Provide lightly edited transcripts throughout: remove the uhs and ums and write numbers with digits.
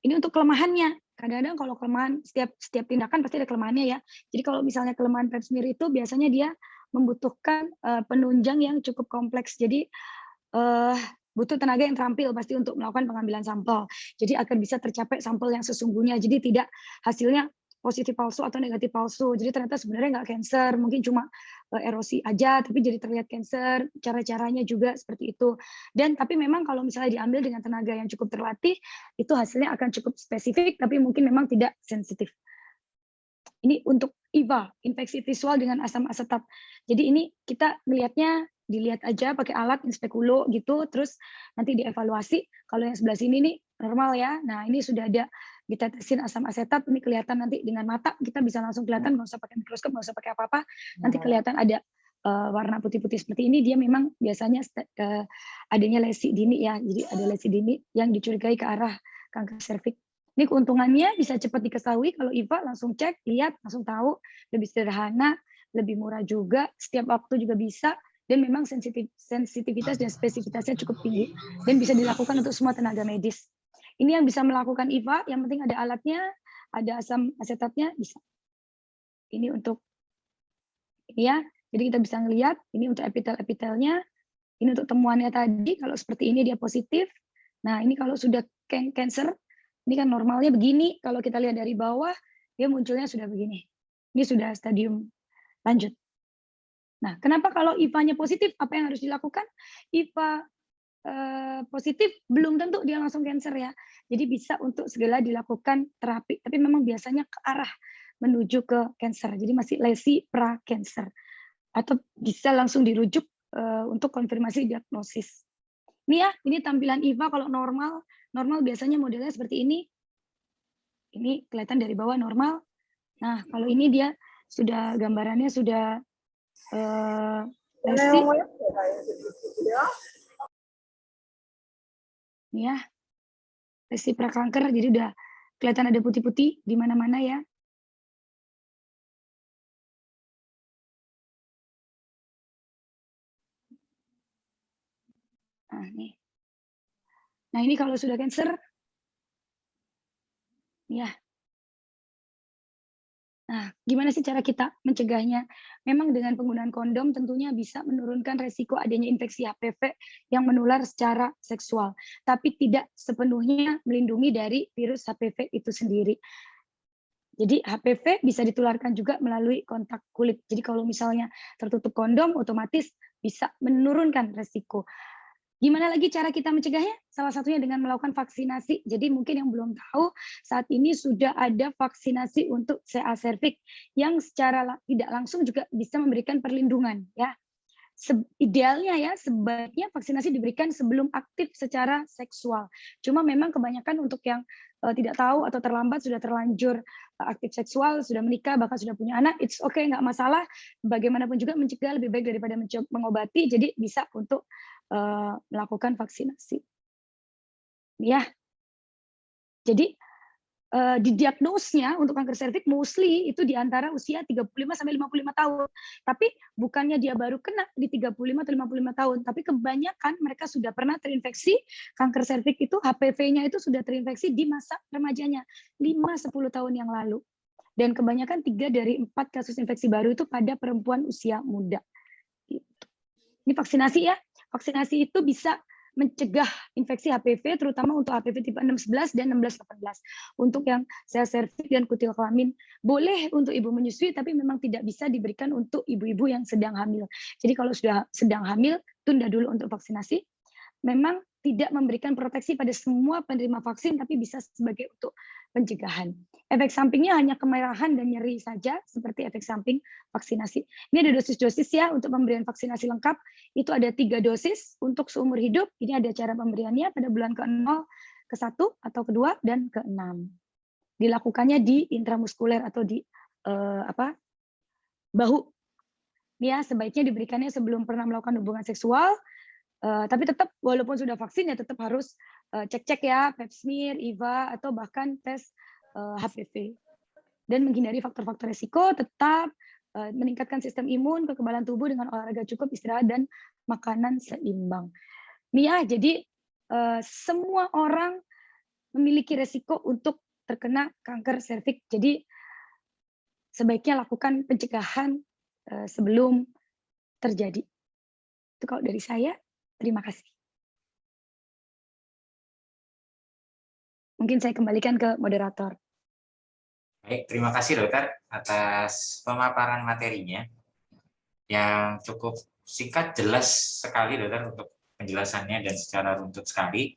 Ini untuk kelemahannya. Kadang-kadang kalau kelemahan setiap tindakan pasti ada kelemahannya ya. Jadi kalau misalnya kelemahan pap smear itu biasanya dia membutuhkan, penunjang yang cukup kompleks. Jadi, eee, butuh tenaga yang terampil pasti untuk melakukan pengambilan sampel. Jadi agar bisa tercapai sampel yang sesungguhnya. Jadi tidak hasilnya positif palsu atau negatif palsu. Jadi ternyata sebenarnya nggak cancer, mungkin cuma, erosi aja tapi jadi terlihat cancer, cara-caranya juga seperti itu. Dan tapi memang kalau misalnya diambil dengan tenaga yang cukup terlatih, itu hasilnya akan cukup spesifik tapi mungkin memang tidak sensitif. Ini untuk IVA, infeksi visual dengan asam asetat. Jadi ini kita melihatnya dilihat aja pakai alat inspekulo gitu, terus nanti dievaluasi, kalau yang sebelah sini nih normal ya. Nah, ini sudah ada ditetesin asam asetat, ini kelihatan nanti dengan mata kita bisa langsung kelihatan, nggak usah pakai mikroskop, nggak usah pakai apa-apa. Nanti kelihatan ada, warna putih-putih seperti ini, dia memang biasanya adanya lesi dini ya. Jadi ada lesi dini yang dicurigai ke arah kanker serviks. Ini keuntungannya bisa cepat diketahui kalau IVA langsung cek, lihat, langsung tahu, lebih sederhana, lebih murah juga, setiap waktu juga bisa, dan memang sensitivitas dan spesifitasnya cukup tinggi, dan bisa dilakukan untuk semua tenaga medis. Ini yang bisa melakukan IVA, yang penting ada alatnya, ada asam asetatnya, bisa. Ini untuk ini ya, jadi kita bisa ngelihat, ini untuk epitel-epitelnya, ini untuk temuannya tadi, kalau seperti ini dia positif. Nah, ini kalau sudah cancer, ini kan normalnya begini, kalau kita lihat dari bawah, dia munculnya sudah begini. Ini sudah stadium lanjut. Nah, kenapa kalau IVA-nya positif, apa yang harus dilakukan? IVA positif belum tentu dia langsung cancer ya. Jadi bisa untuk segala dilakukan terapi, tapi memang biasanya ke arah menuju ke cancer. Jadi masih lesi pra-cancer. Atau bisa langsung dirujuk untuk konfirmasi diagnosis. Ini ya, ini tampilan IVA kalau normal. Normal biasanya modelnya seperti ini. Ini kelihatan dari bawah normal. Nah, kalau ini dia sudah gambarannya sudah lesi. Ini ya, lesi prakanker, jadi udah kelihatan ada putih-putih di mana-mana ya. Nah, nih. Nah, ini kalau sudah cancer, ya. Nah, gimana sih cara kita mencegahnya? Memang dengan penggunaan kondom tentunya bisa menurunkan resiko adanya infeksi HPV yang menular secara seksual, tapi tidak sepenuhnya melindungi dari virus HPV itu sendiri. Jadi HPV bisa ditularkan juga melalui kontak kulit. Jadi kalau misalnya tertutup kondom, otomatis bisa menurunkan resiko. Gimana lagi cara kita mencegahnya? Salah satunya dengan melakukan vaksinasi. Jadi mungkin yang belum tahu, saat ini sudah ada vaksinasi untuk CA cervix yang secara tidak langsung juga bisa memberikan perlindungan ya. Idealnya ya, sebaiknya vaksinasi diberikan sebelum aktif secara seksual. Cuma memang kebanyakan untuk yang tidak tahu atau terlambat sudah terlanjur aktif seksual, sudah menikah, bahkan sudah punya anak, it's okay, nggak masalah. Bagaimanapun juga mencegah lebih baik daripada mengobati, jadi bisa untuk melakukan vaksinasi. Ya, jadi didiagnosnya untuk kanker serviks mostly itu di antara usia 35 sampai 55 tahun. Tapi bukannya dia baru kena di 35 atau 55 tahun, tapi kebanyakan mereka sudah pernah terinfeksi kanker serviks itu HPV-nya itu sudah terinfeksi di masa remajanya, 5-10 tahun yang lalu. Dan kebanyakan 3 dari 4 kasus infeksi baru itu pada perempuan usia muda. Gitu. Ini vaksinasi ya. Vaksinasi itu bisa mencegah infeksi HPV, terutama untuk HPV tipe 6-11 dan 16-18. Untuk yang sel serviks dan kutil kelamin, boleh untuk ibu menyusui, tapi memang tidak bisa diberikan untuk ibu-ibu yang sedang hamil. Jadi kalau sudah sedang hamil, tunda dulu untuk vaksinasi. Memang tidak memberikan proteksi pada semua penerima vaksin, tapi bisa sebagai untuk pencegahan. Efek sampingnya hanya kemerahan dan nyeri saja, seperti efek samping vaksinasi. Ini ada dosis-dosis ya untuk pemberian vaksinasi lengkap. Itu ada 3 dosis untuk seumur hidup. Ini ada cara pemberiannya pada bulan ke-0, ke-1, atau ke-2, dan ke-6. Dilakukannya di intramuskuler atau di bahu. Ini ya, sebaiknya diberikannya sebelum pernah melakukan hubungan seksual. Tapi tetap walaupun sudah vaksin ya tetap harus cek-cek ya pap smear, IVA atau bahkan tes HPV. Dan menghindari faktor-faktor risiko, tetap meningkatkan sistem imun, kekebalan tubuh dengan olahraga cukup, istirahat dan makanan seimbang. Nih ya, jadi semua orang memiliki resiko untuk terkena kanker serviks. Jadi sebaiknya lakukan pencegahan sebelum terjadi. Itu kalau dari saya. Terima kasih. Mungkin saya kembalikan ke moderator. Baik, terima kasih dokter atas pemaparan materinya yang cukup singkat, jelas sekali dokter untuk penjelasannya dan secara runtut sekali.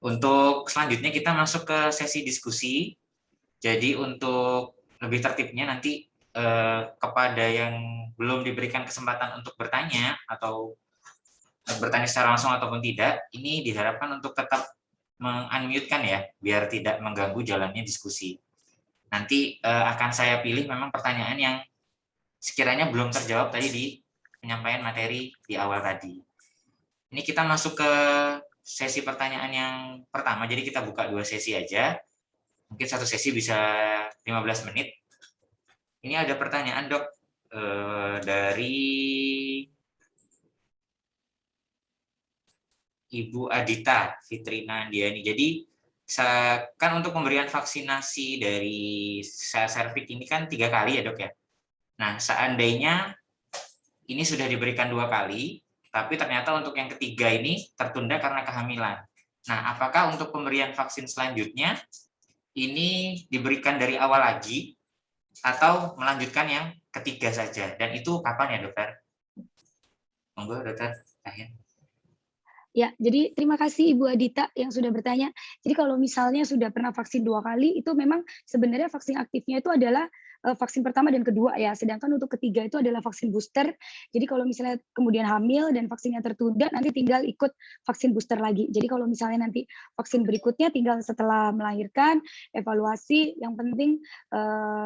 Untuk selanjutnya kita masuk ke sesi diskusi. Jadi untuk lebih tertibnya nanti kepada yang belum diberikan kesempatan untuk bertanya atau bertanya secara langsung ataupun tidak, ini diharapkan untuk tetap meng-unmute-kan ya, biar tidak mengganggu jalannya diskusi. Nanti akan saya pilih memang pertanyaan yang sekiranya belum terjawab tadi di penyampaian materi di awal tadi. Ini kita masuk ke sesi pertanyaan yang pertama, jadi kita buka 2 sesi aja. Mungkin satu sesi bisa 15 menit. Ini ada pertanyaan dok dari Ibu Adita Fitrina Diani. Jadi kan untuk pemberian vaksinasi dari sel serviks ini kan 3 kali ya dok ya. Nah seandainya ini sudah diberikan 2 kali, tapi ternyata untuk yang ketiga ini tertunda karena kehamilan. Nah apakah untuk pemberian vaksin selanjutnya ini diberikan dari awal lagi atau melanjutkan yang ketiga saja, dan itu kapan ya dokter? Monggo dokter. Ya, jadi terima kasih Ibu Adita yang sudah bertanya. Jadi kalau misalnya sudah pernah vaksin 2 kali, itu memang sebenarnya vaksin aktifnya itu adalah vaksin pertama dan kedua ya. Sedangkan untuk ketiga itu adalah vaksin booster. Jadi kalau misalnya kemudian hamil dan vaksinnya tertunda, nanti tinggal ikut vaksin booster lagi. Jadi kalau misalnya nanti vaksin berikutnya tinggal setelah melahirkan, evaluasi, yang penting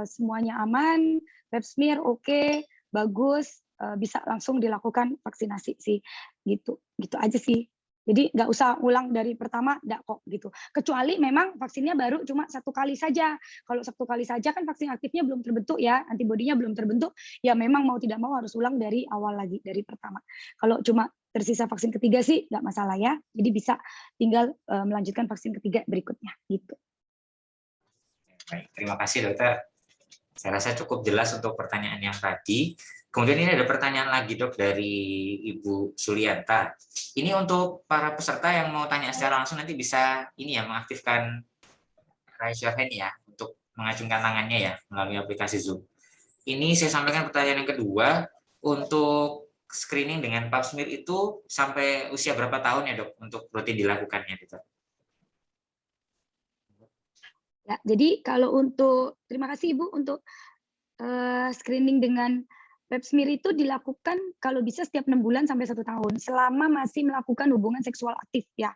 semuanya aman, pap smear oke, bagus, bisa langsung dilakukan vaksinasi sih. Gitu aja sih. Jadi nggak usah ulang dari pertama, enggak kok gitu. Kecuali memang vaksinnya baru cuma 1 kali saja. Kalau 1 kali saja kan vaksin aktifnya belum terbentuk ya, antibodinya belum terbentuk, ya memang mau tidak mau harus ulang dari awal lagi, dari pertama. Kalau cuma tersisa vaksin ketiga sih nggak masalah ya. Jadi bisa tinggal melanjutkan vaksin ketiga berikutnya gitu. Baik, terima kasih dokter. Saya rasa cukup jelas untuk pertanyaan yang tadi. Kemudian ini ada pertanyaan lagi dok dari Ibu Sulianta. Ini untuk para peserta yang mau tanya secara langsung nanti bisa ini ya, mengaktifkan raise your hand ya untuk mengacungkan tangannya ya melalui aplikasi Zoom. Ini saya sampaikan pertanyaan yang kedua, untuk screening dengan pap smear itu sampai usia berapa tahun ya dok untuk rutin dilakukannya gitu? Ya, jadi kalau untuk terima kasih Ibu untuk screening dengan pap smear itu dilakukan kalau bisa setiap 6 bulan sampai 1 tahun, selama masih melakukan hubungan seksual aktif ya.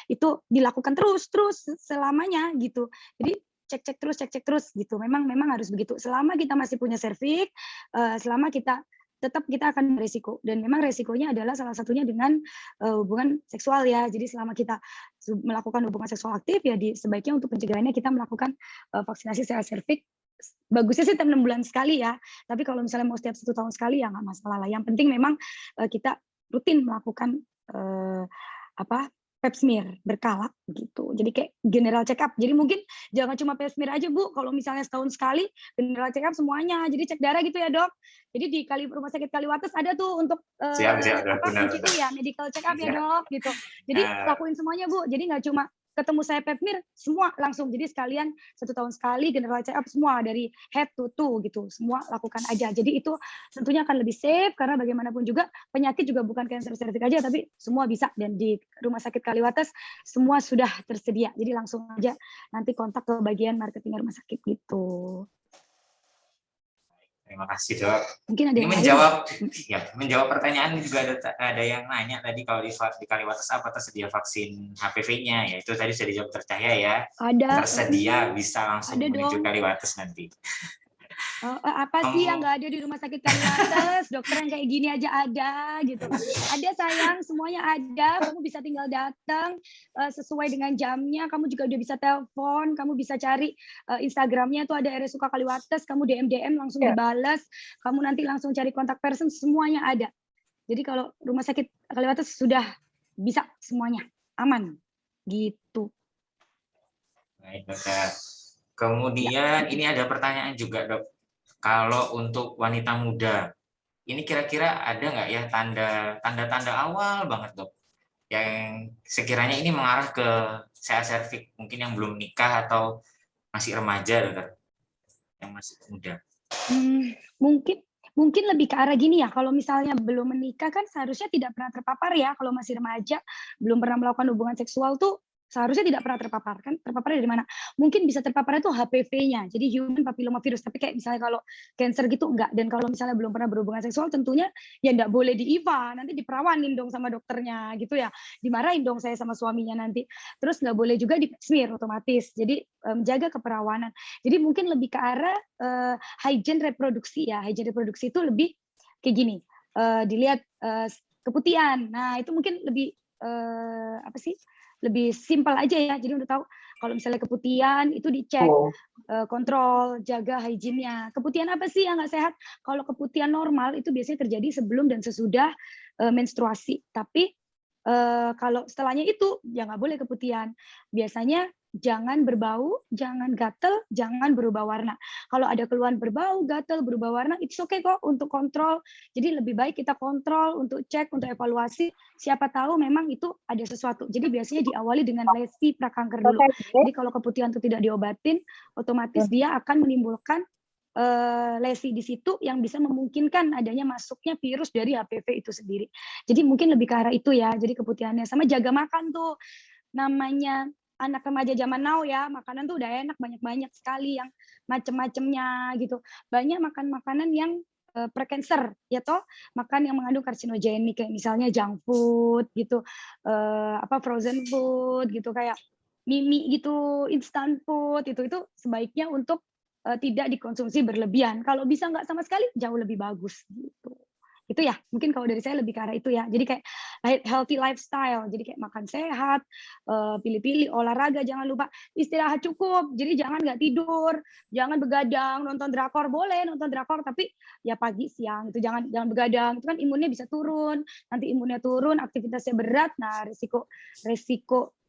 Itu dilakukan terus selamanya gitu. Jadi cek terus gitu. Memang harus begitu. Selama kita masih punya serviks, selama kita akan beresiko, dan memang resikonya adalah salah satunya dengan hubungan seksual ya. Jadi selama kita melakukan hubungan seksual aktif ya sebaiknya untuk pencegahannya kita melakukan vaksinasi sel serviks. Bagusnya sih tiap 6 bulan sekali ya, tapi kalau misalnya mau setiap 1 tahun sekali ya nggak masalah lah. Yang penting memang kita rutin melakukan pap smear berkala gitu. Jadi kayak general check up. Jadi mungkin jangan cuma pap smear aja Bu, kalau misalnya setahun sekali general check up semuanya. Jadi cek darah gitu ya Dok. Jadi di Rumah Sakit Kaliwates ada tuh untuk Siap, MCU ya, medical check up ya Dok gitu. Jadi lakuin semuanya Bu. Jadi nggak cuma ketemu saya pap smear semua langsung. Jadi sekalian 1 tahun sekali general check up semua dari head to toe gitu. Semua lakukan aja. Jadi itu tentunya akan lebih safe karena bagaimanapun juga penyakit juga bukan kanker serviks aja tapi semua bisa, dan di Rumah Sakit Kaliwates semua sudah tersedia. Jadi langsung aja nanti kontak ke bagian marketing rumah sakit gitu. Terima kasih dok. Mungkin ada ini yang menjawab pertanyaan juga ada yang nanya tadi kalau di Kaliwates apa tersedia vaksin HPV-nya, ya itu tadi sudah dijawab tercahaya ya. Ada. Tersedia, bisa langsung menuju Kaliwates nanti. Apa sih yang nggak ada di Rumah Sakit Kaliwates? Dokter yang kayak gini aja ada gitu. Ada sayang, semuanya ada. Kamu bisa tinggal datang sesuai dengan jamnya. Kamu juga udah bisa telepon. Kamu bisa cari Instagramnya tuh ada RSUK Kaliwates. Kamu DM langsung dibales. Kamu nanti langsung cari kontak person. Semuanya ada. Jadi kalau Rumah Sakit Kaliwates sudah bisa semuanya aman gitu. Baik, dokter. Ya. Kemudian ini ada pertanyaan juga, dok. Kalau untuk wanita muda, ini kira-kira ada nggak ya tanda-tanda awal banget, dok, yang sekiranya ini mengarah ke CA cervix, mungkin yang belum nikah atau masih remaja, dokter, yang masih muda. Mungkin mungkin lebih ke arah gini ya, kalau misalnya belum menikah kan seharusnya tidak pernah terpapar ya, kalau masih remaja, belum pernah melakukan hubungan seksual tuh seharusnya tidak pernah terpapar kan, terpaparnya dari mana? Mungkin bisa terpaparnya tuh HPV-nya, jadi human papilloma virus, tapi kayak misalnya kalau cancer gitu enggak, dan kalau misalnya belum pernah berhubungan seksual tentunya ya enggak boleh di IVA, nanti diperawanin dong sama dokternya gitu ya, dimarahin dong saya sama suaminya nanti. Terus nggak boleh juga di pap smear otomatis, jadi menjaga keperawanan. Jadi mungkin lebih ke arah hygiene reproduksi ya, hygiene reproduksi itu lebih kayak gini, dilihat keputihan. Nah itu mungkin lebih apa sih? Lebih simpel aja ya. Jadi udah tahu kalau misalnya keputihan itu dicek, kontrol, jaga hygiene-nya. Keputihan apa sih yang nggak sehat? Kalau keputihan normal itu biasanya terjadi sebelum dan sesudah menstruasi. Tapi kalau setelahnya itu ya nggak boleh keputihan. Biasanya jangan berbau, jangan gatel, jangan berubah warna. Kalau ada keluhan berbau, gatel, berubah warna, it's okay kok untuk kontrol. Jadi lebih baik kita kontrol untuk cek, untuk evaluasi. Siapa tahu memang itu ada sesuatu. Jadi biasanya diawali dengan lesi prakanker dulu. Jadi kalau keputihan itu tidak diobatin, otomatis dia akan menimbulkan lesi di situ yang bisa memungkinkan adanya masuknya virus dari HPV itu sendiri. Jadi mungkin lebih ke arah itu ya. Jadi keputihannya sama jaga makan tuh. Namanya anak remaja zaman now ya, makanan tuh udah enak banyak-banyak sekali yang macem-macemnya gitu. Banyak makan makanan yang precancer ya toh, makan yang mengandung karsinogenik kayak misalnya junk food gitu, frozen food gitu kayak mie gitu, instant food itu sebaiknya untuk tidak dikonsumsi berlebihan. Kalau bisa nggak sama sekali jauh lebih bagus gitu. Itu ya, mungkin kalau dari saya lebih ke arah itu ya. Jadi kayak healthy lifestyle, jadi kayak makan sehat, pilih-pilih olahraga, jangan lupa istirahat cukup. Jadi jangan nggak tidur, jangan begadang, nonton drakor boleh nonton drakor tapi ya pagi siang itu jangan begadang. Itu kan imunnya bisa turun. Nanti imunnya turun, aktivitasnya berat, nah resiko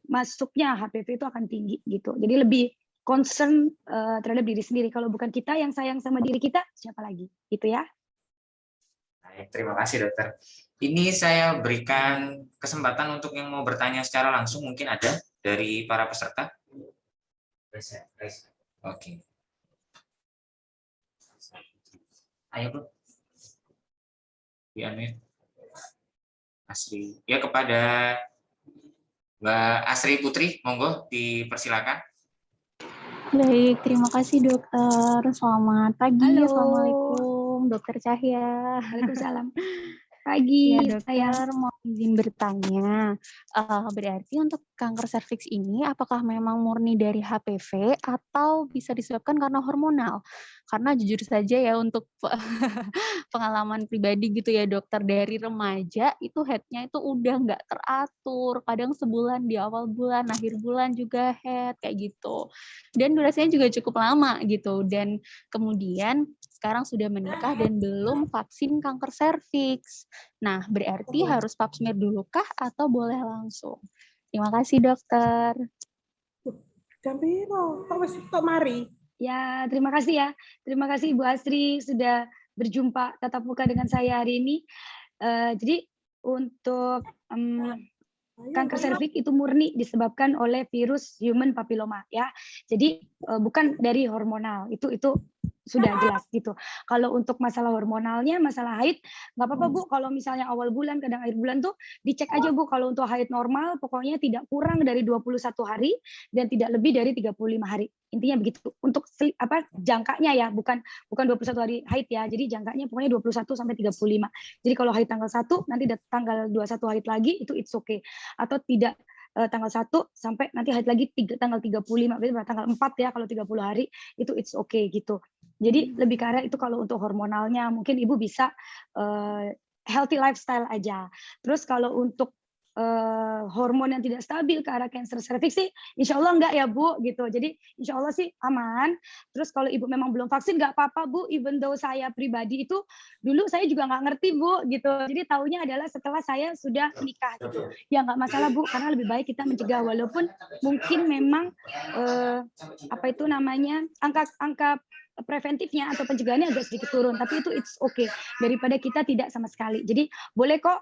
masuknya HPV itu akan tinggi gitu. Jadi lebih concern terhadap diri sendiri. Kalau bukan kita yang sayang sama diri kita, siapa lagi? Gitu ya. Baik, terima kasih dokter. Ini saya berikan kesempatan untuk yang mau bertanya secara langsung, mungkin ada dari para peserta. Oke. Ayo bro. Asri. Ya kepada Mbak Asri Putri, monggo dipersilakan. Baik, terima kasih dokter. Selamat pagi, Halo. Assalamualaikum dokter Cahya. Waalaikumsalam. Pagi, Ya dokter, saya. mau izin bertanya, berarti untuk kanker serviks ini apakah memang murni dari HPV atau bisa disebabkan karena hormonal? Karena jujur saja ya untuk pengalaman pribadi gitu ya dokter, dari remaja itu head-nya itu udah nggak teratur, kadang sebulan di awal bulan, akhir bulan juga head, kayak gitu. Dan durasinya juga cukup lama gitu, dan kemudian sekarang sudah menikah dan belum vaksin kanker serviks. Nah, berarti harus pap smear dulu kah atau boleh langsung? Terima kasih dokter. Ya, terima kasih ya. Terima kasih Ibu Asri sudah berjumpa tatap muka dengan saya hari ini. Jadi untuk kanker serviks itu murni disebabkan oleh virus human papilloma ya. Jadi bukan dari hormonal. Itu sudah jelas gitu. Kalau untuk masalah hormonalnya, masalah haid, nggak apa-apa Bu. Kalau misalnya awal bulan, kadang akhir bulan tuh dicek aja Bu. Kalau untuk haid normal, pokoknya tidak kurang dari 21 hari dan tidak lebih dari 35 hari. Intinya begitu. Untuk jangkanya ya, bukan 21 hari haid ya. Jadi jangkanya pokoknya 21 sampai 35. Jadi kalau haid tanggal 1, nanti tanggal 21 haid lagi itu it's okay. Atau tidak tanggal 1 sampai nanti haid lagi tanggal 35, berarti tanggal 4 ya kalau 30 hari itu it's okay gitu. Jadi lebih ke arah itu kalau untuk hormonalnya mungkin Ibu bisa healthy lifestyle aja. Terus kalau untuk hormon yang tidak stabil ke arah cancer cervix sih, insya Allah enggak ya Bu, gitu. Jadi insya Allah sih aman. Terus kalau Ibu memang belum vaksin, nggak apa-apa Bu, even though saya pribadi itu, dulu saya juga nggak ngerti Bu, gitu. Jadi taunya adalah setelah saya sudah menikah, gitu. Ya nggak masalah Bu, karena lebih baik kita mencegah, walaupun mungkin memang, apa itu namanya, angka preventifnya atau pencegahannya agak sedikit turun, tapi itu it's okay, daripada kita tidak sama sekali. Jadi boleh kok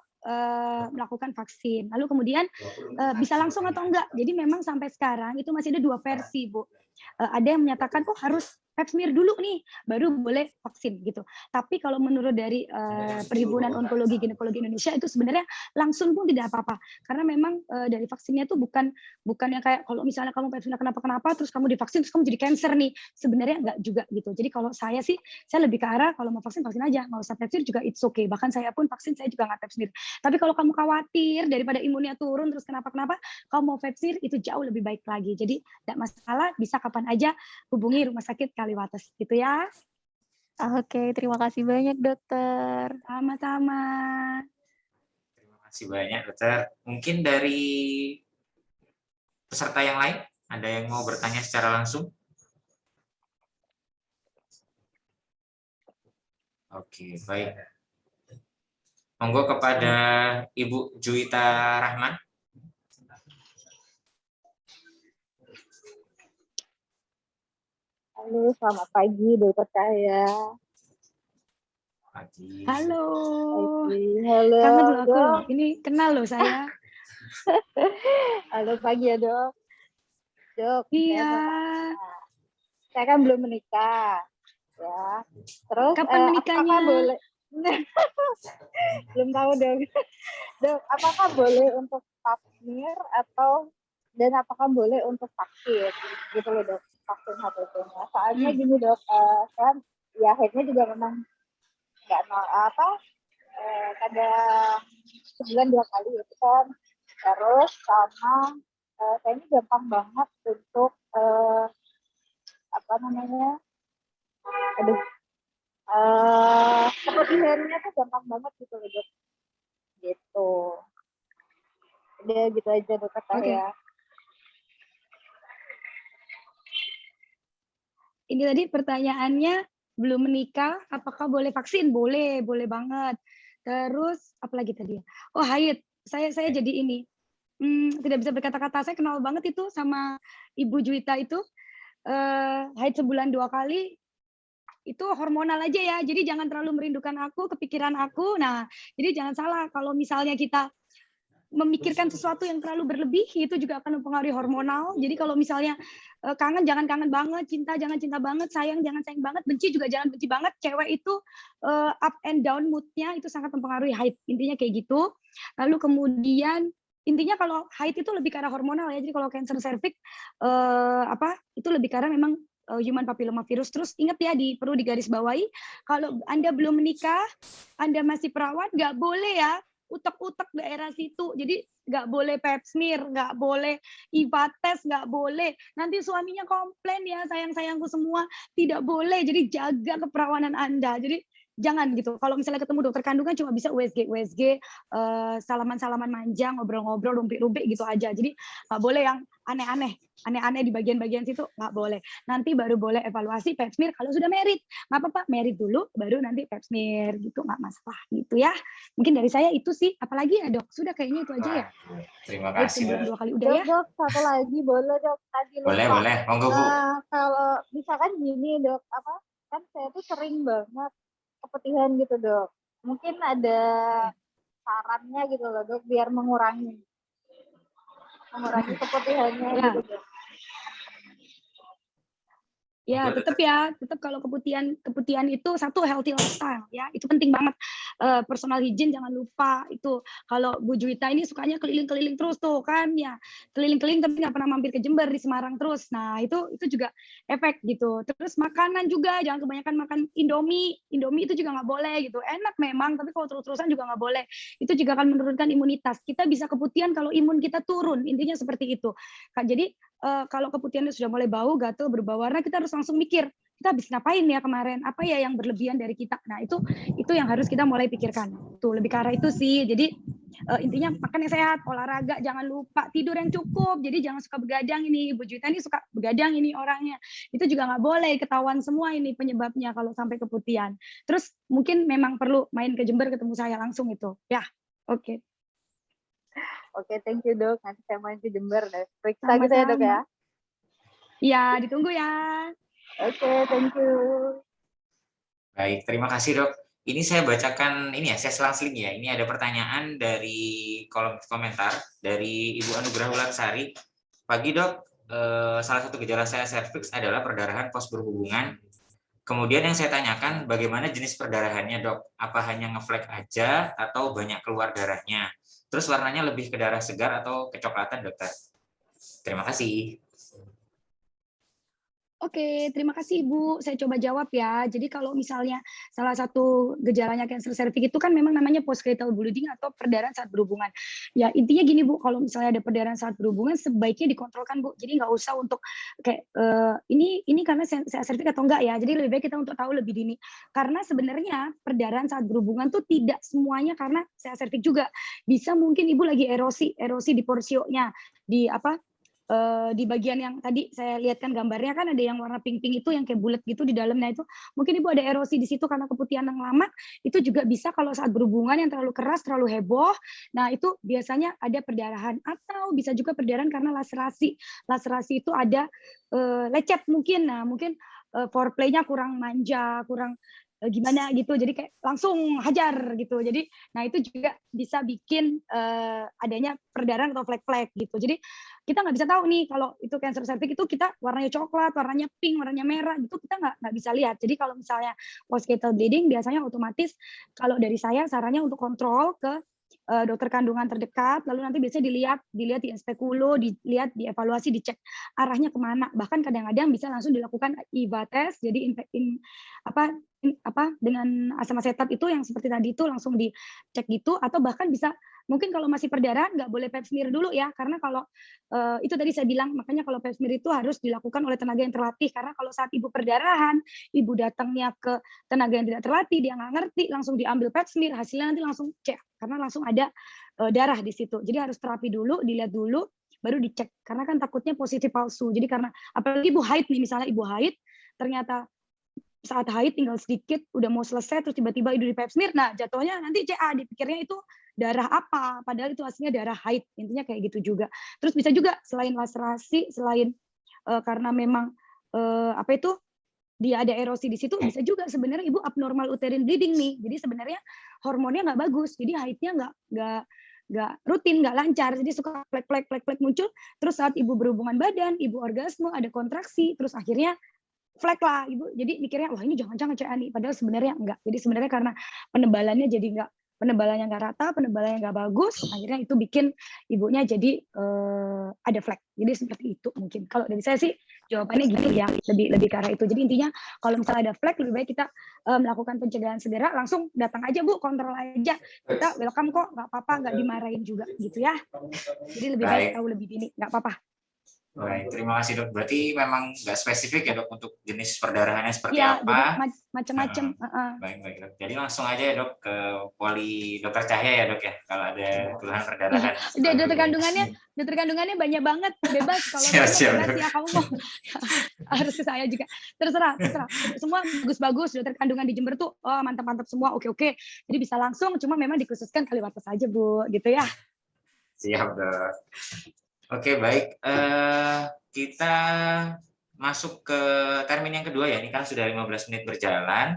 melakukan vaksin. Lalu kemudian bisa langsung atau enggak. Jadi memang sampai sekarang itu masih ada 2 versi, Bu. Ada yang menyatakan, "Oh harus pap smear dulu nih, baru boleh vaksin," gitu. Tapi kalau menurut dari Perhimpunan Onkologi Ginekologi Indonesia itu sebenarnya langsung pun tidak apa-apa. Karena memang dari vaksinnya itu bukan yang kayak kalau misalnya kamu pap smear kenapa-kenapa terus kamu divaksin terus kamu jadi cancer nih. Sebenarnya enggak juga gitu. Jadi kalau saya sih, saya lebih ke arah kalau mau vaksin aja, nggak usah pap smear juga it's okay. Bahkan saya pun vaksin saya juga nggak pap smear. Tapi kalau kamu khawatir daripada imunnya turun terus kenapa-kenapa, kamu mau pap smear itu jauh lebih baik lagi. Jadi tidak masalah, bisa kapan aja hubungi Rumah Sakit Kaliwates gitu ya. Oke, terima kasih banyak Dokter. Sama-sama. Terima kasih banyak Dokter. Mungkin dari peserta yang lain ada yang mau bertanya secara langsung? Oke, baik. Monggo kepada Ibu Juwita Rahman. Halo, selamat pagi Dokter Cahya. Pagi. Halo. Pagi. Halo. Kangen loh aku Dok. loh. Ini kenal loh saya. Halo pagi ya Dok. Dok, Iya. saya kan belum menikah, ya. Terus Kapan menikahnya? apakah boleh? Belum tahu Dok. Dok, apakah boleh untuk pap smear dan apakah boleh untuk vaksin? Gitu loh Dok, vaksin HPV-nya. Soalnya gini Dok, kan ya headnya juga memang nggak kadang sebulan 2 kali gitu kan. Terus sama saya ini gampang banget untuk keputihannya tuh gampang banget gitu loh Dok. Gitu. Udah gitu aja Dokter saya. Ini tadi pertanyaannya belum menikah, apakah boleh vaksin? Boleh, boleh banget. Terus apalagi tadi ya? Oh haid, saya jadi ini tidak bisa berkata-kata. Saya kenal banget itu sama Ibu Juwita itu haid sebulan 2 kali. Itu hormonal aja ya. Jadi jangan terlalu merindukan aku, kepikiran aku. Nah, jadi jangan salah kalau misalnya kita memikirkan sesuatu yang terlalu berlebih itu juga akan mempengaruhi hormonal. Jadi kalau misalnya kangen jangan kangen banget, cinta jangan cinta banget, sayang jangan sayang banget, benci juga jangan benci banget. Cewek itu up and down mood-nya itu sangat mempengaruhi haid. Intinya kayak gitu. Lalu kemudian intinya kalau haid itu lebih ke arah hormonal ya. Jadi kalau cancer cervix itu lebih ke arah memang human papilloma virus. Terus ingat ya, perlu digarisbawahi kalau Anda belum menikah, Anda masih perawat, nggak boleh ya utek-utek daerah situ. Jadi nggak boleh pap smear, nggak boleh IVA test, nggak boleh. Nanti suaminya komplain ya, sayang-sayangku semua. Tidak boleh. Jadi jaga keperawanan Anda. Jadi jangan gitu. Kalau misalnya ketemu dokter kandungan cuma bisa USG, salaman-salaman manja, ngobrol-ngobrol, rumpik-rumpik gitu aja. Jadi nggak boleh yang aneh-aneh di bagian-bagian situ, nggak boleh. Nanti baru boleh evaluasi pap smear kalau sudah married. Nggak apa-apa, married dulu, baru nanti pap smear gitu, nggak masalah gitu ya. Mungkin dari saya itu sih. Apalagi ya dok? Sudah kayaknya itu aja ya. Terima kasih Sebulan Dok. 2 kali udah ya. Dok, satu lagi boleh Dok? Tadi lupa. Boleh, monggo Bu. Kalau misalkan gini Dok, kan saya tuh sering banget keputihan gitu Dok. Mungkin ada sarannya gitu loh Dok, biar mengurangi keputihannya gitu Dok. Ya, tetap kalau keputihan itu satu healthy lifestyle ya, itu penting banget. Personal hygiene jangan lupa itu. Kalau Bu Juwita ini sukanya keliling-keliling terus tuh kan ya, keliling-keliling tapi nggak pernah mampir ke Jember, di Semarang terus. Nah itu juga efek gitu. Terus makanan juga jangan kebanyakan makan Indomie itu juga nggak boleh gitu. Enak memang tapi kalau terus-terusan juga nggak boleh. Itu juga akan menurunkan imunitas. Kita bisa keputihan kalau imun kita turun, intinya seperti itu. Jadi kalau keputihannya sudah mulai bau, gatal, berbau warna, kita harus langsung mikir, kita habis ngapain ya kemarin, apa ya yang berlebihan dari kita. Nah itu yang harus kita mulai pikirkan. Tuh lebih ke arah itu sih. Jadi intinya makan yang sehat, olahraga, jangan lupa tidur yang cukup. Jadi jangan suka begadang ini. Ibu Juwita ini suka begadang ini orangnya. Itu juga nggak boleh, ketahuan semua ini penyebabnya kalau sampai keputihan. Terus mungkin memang perlu main ke Jember ketemu saya langsung itu. Ya, oke. Oke, thank you dok. Nanti saya main ke Jember deh. Periksa gitu ya dok ya. Iya, ditunggu ya. Oke, thank you. Baik, terima kasih dok. Ini saya bacakan ini ya, saya selang-seling ya. Ini ada pertanyaan dari kolom komentar dari Ibu Anugrah Wulansari. Pagi dok, salah satu gejala saya serviks adalah perdarahan pos berhubungan. Kemudian yang saya tanyakan, bagaimana jenis perdarahannya dok? Apa hanya ngeflek aja atau banyak keluar darahnya? Terus warnanya lebih ke darah segar atau kecoklatan dokter? Terima kasih. Oke, terima kasih Ibu. Saya coba jawab ya. Jadi kalau misalnya salah satu gejalanya cancer cervix itu kan memang namanya postcoital bleeding atau perdarahan saat berhubungan. Ya intinya gini Bu, kalau misalnya ada perdarahan saat berhubungan sebaiknya dikontrolkan Bu. Jadi nggak usah untuk kayak ini karena saya cervix atau enggak ya. Jadi lebih baik kita untuk tahu lebih dini. Karena sebenarnya perdarahan saat berhubungan tuh tidak semuanya karena saya cervix juga. Bisa mungkin Ibu lagi erosi di porsionya, di apa? Di bagian yang tadi saya lihatkan gambarnya kan ada yang warna pink-pink itu yang kayak bulat gitu di dalamnya itu mungkin Ibu ada erosi di situ karena keputihan yang lama itu juga bisa kalau saat berhubungan yang terlalu keras terlalu heboh. Nah itu biasanya ada perdarahan atau bisa juga perdarahan karena laserasi itu ada lecet mungkin. Nah mungkin foreplay-nya kurang manja, kurang gimana gitu, jadi kayak langsung hajar gitu. Jadi, nah itu juga bisa bikin adanya perdarahan atau flek-flek gitu. Jadi kita nggak bisa tahu nih kalau itu cancer cervix itu kita warnanya coklat, warnanya pink, warnanya merah gitu kita nggak bisa lihat. Jadi kalau misalnya postcoital bleeding biasanya otomatis kalau dari saya sarannya untuk kontrol ke dokter kandungan terdekat, lalu nanti biasanya dilihat di spekulo, dilihat dievaluasi, dicek arahnya kemana. Bahkan kadang-kadang bisa langsung dilakukan IVA test, jadi dengan asam asetat itu yang seperti tadi itu langsung dicek gitu, atau bahkan bisa mungkin kalau masih perdarahan nggak boleh pap smear dulu ya, karena kalau itu tadi saya bilang makanya kalau pap smear itu harus dilakukan oleh tenaga yang terlatih, karena kalau saat ibu perdarahan, ibu datangnya ke tenaga yang tidak terlatih, dia nggak ngerti, langsung diambil pap smear, hasilnya nanti langsung cek, karena langsung ada darah di situ. Jadi harus terapi dulu, dilihat dulu, baru dicek, karena kan takutnya positif palsu. Jadi karena apalagi ibu haid nih, misalnya ibu haid ternyata saat haid tinggal sedikit udah mau selesai terus tiba-tiba ibu di pap smear, nah jatuhnya nanti CA dipikirnya itu darah apa, padahal itu aslinya darah haid. Intinya kayak gitu juga. Terus bisa juga selain laserasi, selain karena memang apa itu dia ada erosi di situ, bisa juga sebenarnya ibu abnormal uterine bleeding nih. Jadi sebenarnya hormonnya nggak bagus, jadi haidnya nggak rutin, nggak lancar, jadi suka flek muncul. Terus saat ibu berhubungan badan, ibu orgasme, ada kontraksi, terus akhirnya flek lah ibu. Jadi mikirnya wah ini jangan-jangan CA nih, padahal sebenarnya enggak. Jadi sebenarnya karena penebalannya nggak rata, penebalannya nggak bagus, akhirnya itu bikin ibunya jadi ada flek. Jadi seperti itu mungkin. Kalau dari saya sih jawabannya gitu ya, lebih ke arah itu. Jadi intinya kalau misalnya ada flek, lebih baik kita melakukan pencegahan segera, langsung datang aja Bu, kontrol aja. Kita welcome kok, nggak apa-apa, nggak dimarahin juga gitu ya. Jadi lebih baik tahu lebih dini, nggak apa-apa. Baik, terima kasih dok. Berarti memang nggak spesifik ya dok untuk jenis perdarahannya seperti ya, apa? Jadi macam-macam. Baik dok. Jadi langsung aja ya dok ke poli dokter Cahya ya dok ya kalau ada keluhan perdarahan. Dokter kandungannya banyak banget, bebas kalau siap, bebas ya kamu mau harus ke saya juga. Terserah. Semua bagus-bagus, dokter kandungan di Jember tuh mantap-mantap semua, oke. Jadi bisa langsung, cuma memang dikhususkan Kaliwates aja Bu, gitu ya. Siap dok. Oke baik, kita masuk ke termin yang kedua ya. Ini kan sudah 15 menit berjalan.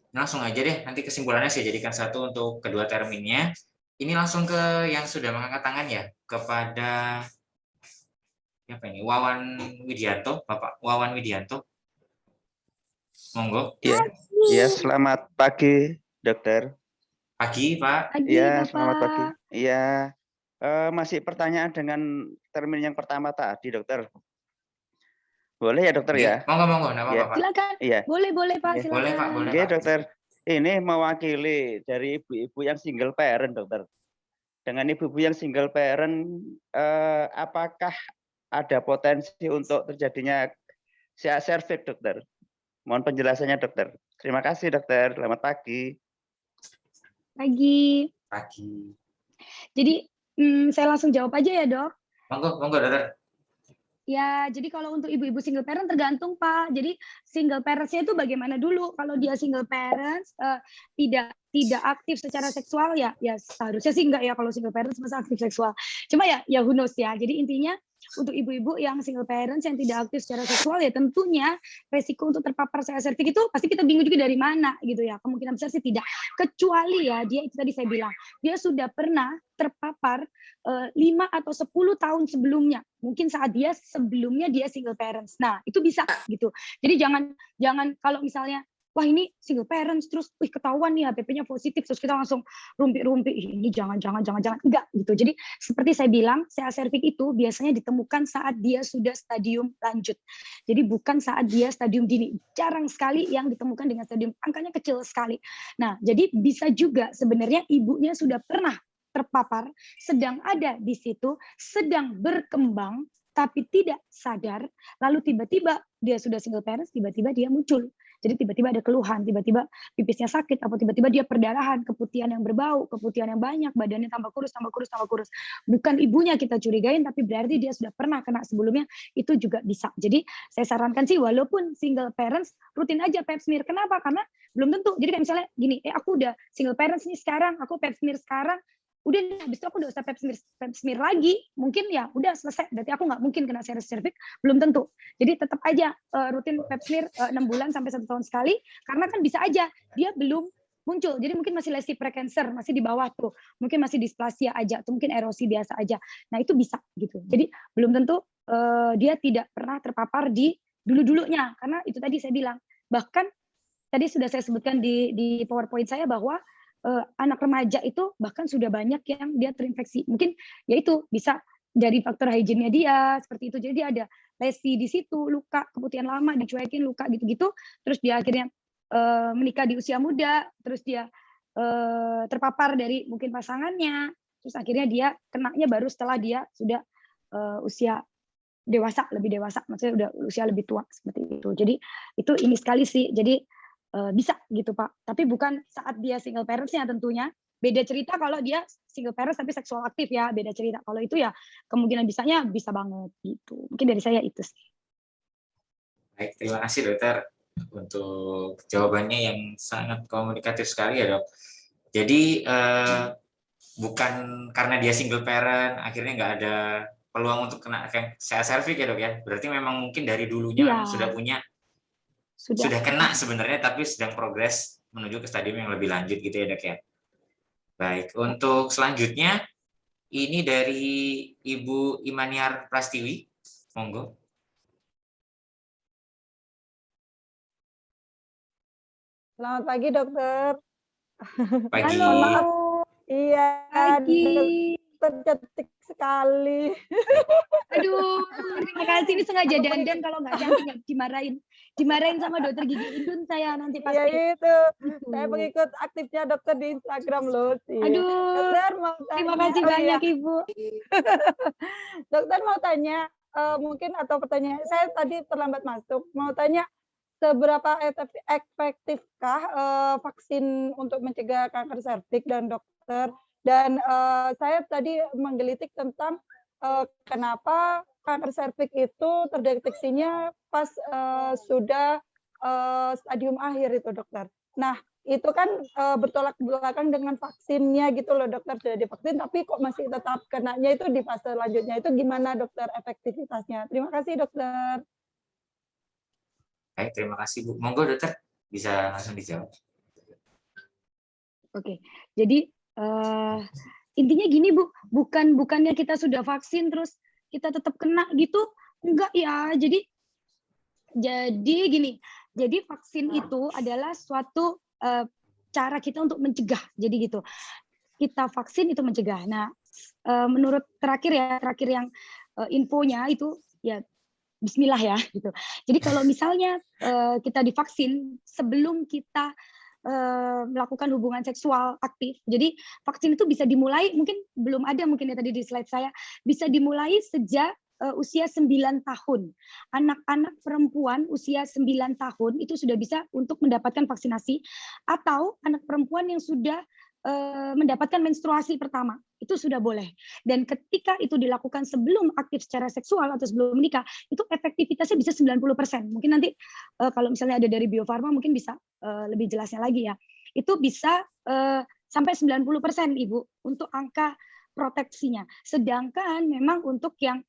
Langsung aja deh, nanti kesimpulannya saya jadikan satu untuk kedua terminnya. Ini langsung ke yang sudah mengangkat tangan ya, kepada siapa ini? Wawan Widianto, Bapak Wawan Widianto. Monggo. Iya, selamat pagi, dokter. Pagi, Pak. Iya, selamat pagi. Iya, masih pertanyaan dengan termin yang pertama tadi, dokter. Boleh ya, dokter ya? Monggo, enggak apa-apa, Pak. Silakan. Iya. Boleh, Pak, silakan. Boleh, Pak. Oke, dokter. Ini mewakili dari ibu-ibu yang single parent, dokter. Dengan ibu-ibu yang single parent, apakah ada potensi untuk terjadinya CA cervix, dokter? Mohon penjelasannya, dokter. Terima kasih, dokter. Selamat pagi. Pagi. Pagi. Jadi saya langsung jawab aja ya, Dok. Monggo, dokter. Ya, jadi kalau untuk ibu-ibu single parent tergantung, Pak. Jadi single parents-nya itu bagaimana dulu? Kalau dia single parents tidak aktif secara seksual ya seharusnya sih enggak ya, kalau single parents masa aktif seksual. Cuma ya who knows ya. Jadi intinya untuk ibu-ibu yang single parents yang tidak aktif secara seksual ya tentunya resiko untuk terpapar CA-cervix itu pasti kita bingung juga dari mana gitu ya. Kemungkinan besar sih tidak. Kecuali ya dia itu tadi saya bilang, dia sudah pernah terpapar 5 atau 10 tahun sebelumnya. Mungkin saat dia sebelumnya dia single parents. Nah, itu bisa gitu. Jadi jangan kalau misalnya wah ini single parents terus ketahuan nih HPV-nya positif terus kita langsung rumpi-rumpi ini jangan enggak gitu. Jadi seperti saya bilang CA-cervix itu biasanya ditemukan saat dia sudah stadium lanjut. Jadi bukan saat dia stadium dini. Jarang sekali yang ditemukan dengan stadium, angkanya kecil sekali. Nah, jadi bisa juga sebenarnya ibunya sudah pernah terpapar, sedang ada di situ, sedang berkembang tapi tidak sadar, lalu tiba-tiba dia sudah single parents, tiba-tiba dia muncul. Jadi tiba-tiba ada keluhan, tiba-tiba pipisnya sakit, atau tiba-tiba dia perdarahan, keputihan yang berbau, keputihan yang banyak, badannya tambah kurus. Bukan ibunya kita curigain, tapi berarti dia sudah pernah kena sebelumnya, itu juga bisa. Jadi saya sarankan sih, walaupun single parents, rutin aja pap smear. Kenapa? Karena belum tentu. Jadi kayak misalnya gini, aku udah single parents nih sekarang, aku pap smear sekarang, udah habis itu aku udah usah pap smear lagi, mungkin ya udah selesai, berarti aku nggak mungkin kena CA-cervix, belum tentu. Jadi tetap aja rutin pap smear 6 bulan sampai 1 tahun sekali, karena kan bisa aja dia belum muncul, jadi mungkin masih lesi precancer, masih di bawah tuh, mungkin masih displasia aja, atau mungkin erosi biasa aja. Nah itu bisa gitu. Jadi belum tentu dia tidak pernah terpapar di dulu-dulunya, karena itu tadi saya bilang. Bahkan tadi sudah saya sebutkan di PowerPoint saya bahwa anak remaja itu bahkan sudah banyak yang dia terinfeksi. Mungkin yaitu bisa dari faktor hygiene-nya dia seperti itu. Jadi dia ada lesi di situ, luka, keputihan lama, dicuekin, luka gitu-gitu. Terus dia akhirnya menikah di usia muda, terus dia terpapar dari mungkin pasangannya, terus akhirnya dia kenanya baru setelah dia sudah usia dewasa, lebih dewasa, maksudnya udah usia lebih tua seperti itu. Jadi itu ini sekali sih. Jadi bisa gitu Pak, tapi bukan saat dia single parents-nya tentunya. Beda cerita kalau dia single parents tapi seksual aktif ya, beda cerita. Kalau itu ya kemungkinan bisanya bisa banget gitu. Mungkin dari saya itu sih. Baik, terima kasih dokter untuk jawabannya yang sangat komunikatif sekali ya dok. Jadi bukan karena dia single parent akhirnya nggak ada peluang untuk kena CA-cervix ya dok ya. Berarti memang mungkin dari dulunya memang sudah punya sudah kena sebenarnya tapi sedang progres menuju ke stadium yang lebih lanjut gitu ya dok ya. Baik, untuk selanjutnya ini dari Ibu Imaniar Prastiwi, monggo. Selamat pagi dokter. Pagi. Halo. Iya. Pagi. Cantik sekali. Aduh, terima kasih. Ini sengaja dandan, kalau nggak cantik nggak dimarahin sama dokter gigi Indun saya nanti pasti. Iya itu. Saya pengikut aktifnya dokter di Instagram loh. Aduh, dokter mau tanya. Terima kasih banyak Ibu. Dokter mau tanya, mungkin atau pertanyaan saya tadi terlambat masuk. Mau tanya seberapa efektifkah vaksin untuk mencegah kanker serviks dan dokter? Dan saya tadi menggelitik tentang kenapa kanker serviks itu terdeteksinya pas sudah stadium akhir itu dokter. Nah itu kan bertolak belakang dengan vaksinnya gitu loh dokter, sudah divaksin tapi kok masih tetap kenanya itu di fase selanjutnya, itu gimana dokter efektivitasnya? Terima kasih dokter. Baik, terima kasih Bu. Monggo dokter bisa langsung dijawab. Oke, jadi intinya gini Bu, bukannya kita sudah vaksin terus kita tetap kena gitu, enggak ya. Jadi gini, jadi vaksin itu adalah suatu cara kita untuk mencegah. Jadi gitu, kita vaksin itu mencegah. Nah, menurut terakhir yang infonya itu ya Bismillah ya gitu. Jadi kalau misalnya kita divaksin sebelum kita melakukan hubungan seksual aktif. Jadi vaksin itu bisa dimulai, mungkin belum ada mungkin ya tadi di slide saya, bisa dimulai sejak usia 9 tahun. Anak-anak perempuan usia 9 tahun itu sudah bisa untuk mendapatkan vaksinasi, atau anak perempuan yang sudah mendapatkan menstruasi pertama, itu sudah boleh. Dan ketika itu dilakukan sebelum aktif secara seksual atau sebelum menikah, itu efektivitasnya bisa 90%. Mungkin nanti kalau misalnya ada dari Bio Farma mungkin bisa lebih jelasnya lagi ya. Itu bisa sampai 90% Ibu untuk angka proteksinya. Sedangkan memang untuk yang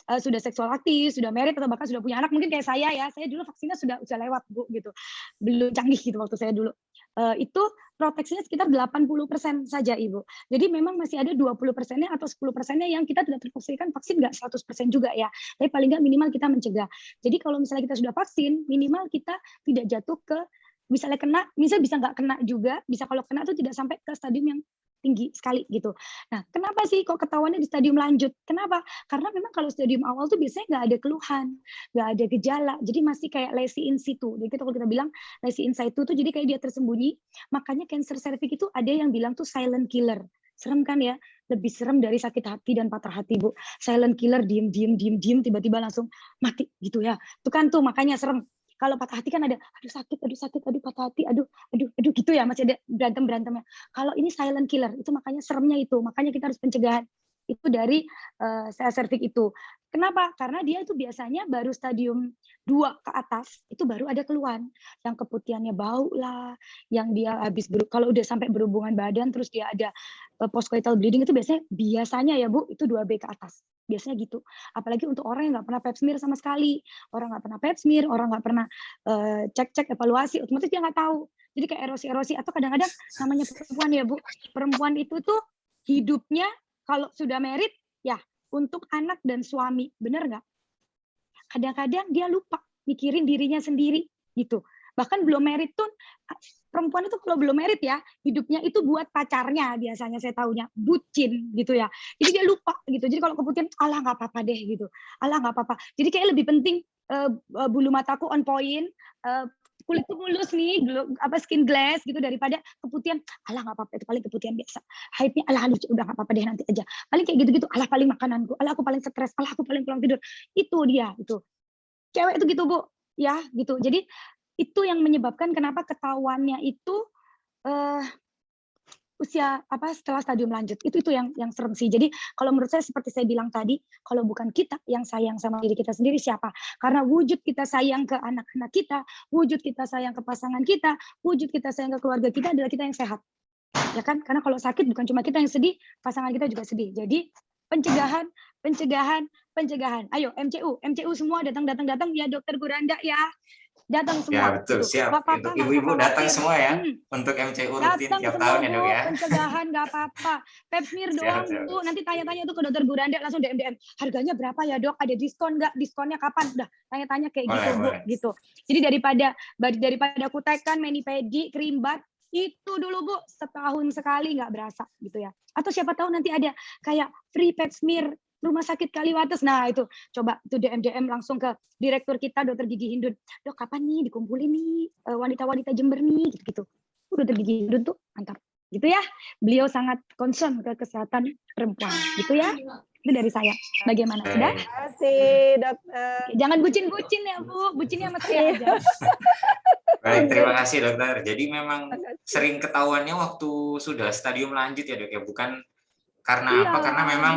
sudah seksual aktif, sudah married atau bahkan sudah punya anak, mungkin kayak saya ya, saya dulu vaksinnya sudah lewat Bu gitu, belum canggih gitu waktu saya dulu. Itu proteksinya sekitar 80% saja Ibu. Jadi memang masih ada 20%-nya atau 10%-nya yang kita tidak terpastikan vaksin nggak 100% juga ya. Tapi paling nggak minimal kita mencegah. Jadi kalau misalnya kita sudah vaksin, minimal kita tidak jatuh ke misalnya kena, misalnya bisa nggak kena juga, bisa kalau kena itu tidak sampai ke stadium yang tinggi sekali gitu. Nah, kenapa sih kok ketahuannya di stadium lanjut? Kenapa? Karena memang kalau stadium awal tuh biasanya nggak ada keluhan, nggak ada gejala, jadi masih kayak lesi in situ. Jadi kalau kita bilang lesi in situ tuh jadi kayak dia tersembunyi. Makanya cancer cervix itu ada yang bilang tuh silent killer. Serem kan ya? Lebih serem dari sakit hati dan patah hati, Bu. Silent killer, diem, tiba-tiba langsung mati gitu ya. Itu kan tuh makanya serem. Kalau patah hati kan ada, aduh sakit, aduh patah hati, aduh gitu ya, masih ada berantemnya. Kalau ini silent killer, itu makanya seremnya itu. Makanya kita harus pencegahan itu dari sel cervix itu. Kenapa? Karena dia itu biasanya baru stadium 2 ke atas, itu baru ada keluhan. Yang keputihannya bau lah, yang dia habis kalau udah sampai berhubungan badan, terus dia ada postcoital bleeding, itu biasanya ya Bu, itu 2B ke atas. Biasanya gitu. Apalagi untuk orang yang nggak pernah pap smear sama sekali. Orang nggak pernah pap smear, orang nggak pernah cek evaluasi, otomatis dia nggak tahu. Jadi kayak erosi-erosi, atau kadang-kadang namanya perempuan ya Bu, perempuan itu tuh hidupnya kalau sudah married ya untuk anak dan suami, bener nggak? Kadang-kadang dia lupa mikirin dirinya sendiri gitu. Bahkan belum married tuh perempuan itu kalau belum married ya hidupnya itu buat pacarnya, biasanya saya tahunya bucin gitu ya. Jadi dia lupa gitu. Jadi kalau keputihan, alah nggak apa-apa deh gitu. Alah nggak apa-apa. Jadi kayak lebih penting bulu mataku on point, kulitku mulus nih, skin glass gitu daripada keputihan. Alah nggak apa-apa, itu paling keputihan biasa. Hype-nya alah lucu, udah nggak apa-apa deh nanti aja. Paling kayak gitu-gitu. Alah paling makananku, alah aku paling stres, alah aku paling kurang tidur. Itu dia itu. Cewek itu gitu Bu, ya gitu. Jadi itu yang menyebabkan kenapa ketahuannya itu usia setelah stadium lanjut. Itu yang serem sih. Jadi kalau menurut saya seperti saya bilang tadi, kalau bukan kita yang sayang sama diri kita sendiri, siapa? Karena wujud kita sayang ke anak-anak kita, wujud kita sayang ke pasangan kita, wujud kita sayang ke keluarga kita adalah kita yang sehat. Ya kan? Karena kalau sakit bukan cuma kita yang sedih, pasangan kita juga sedih. Jadi pencegahan. Ayo MCU semua datang ya Dokter Guranda ya. Datang semua. Ya betul, gitu. siap. Untuk ibu-ibu datang semua ya untuk MCU rutin tiap tahun ya Dok ya. Pencegahan nggak apa-apa. Pap smear doang Bu. Nanti tanya-tanya tuh ke Dokter Guranda, langsung DM. Harganya berapa ya Dok? Ada diskon nggak? Diskonnya kapan? Udah tanya-tanya kayak gitu Bu. Gitu. Jadi daripada kutekan, mani-pedi, krim bat, itu dulu Bu, setahun sekali nggak berasa gitu ya. Atau siapa tahu nanti ada kayak free pap smear Rumah Sakit Kaliwates. Nah itu coba itu DM langsung ke direktur kita Dokter Gigi Hindun. Dok kapan nih dikumpulin nih wanita-wanita Jember nih gitu. Dokter Gigi Hindun tuh mantap gitu ya. Beliau sangat concern ke kesehatan perempuan gitu ya. Itu dari saya. Bagaimana? Sudah? Terima kasih Dokter. Jangan bucin-bucin ya Bu, bucinnya sama saya aja. Baik, terima kasih Dokter. Jadi memang sering ketahuannya waktu sudah stadium lanjut ya Dok ya, bukan karena apa? Karena memang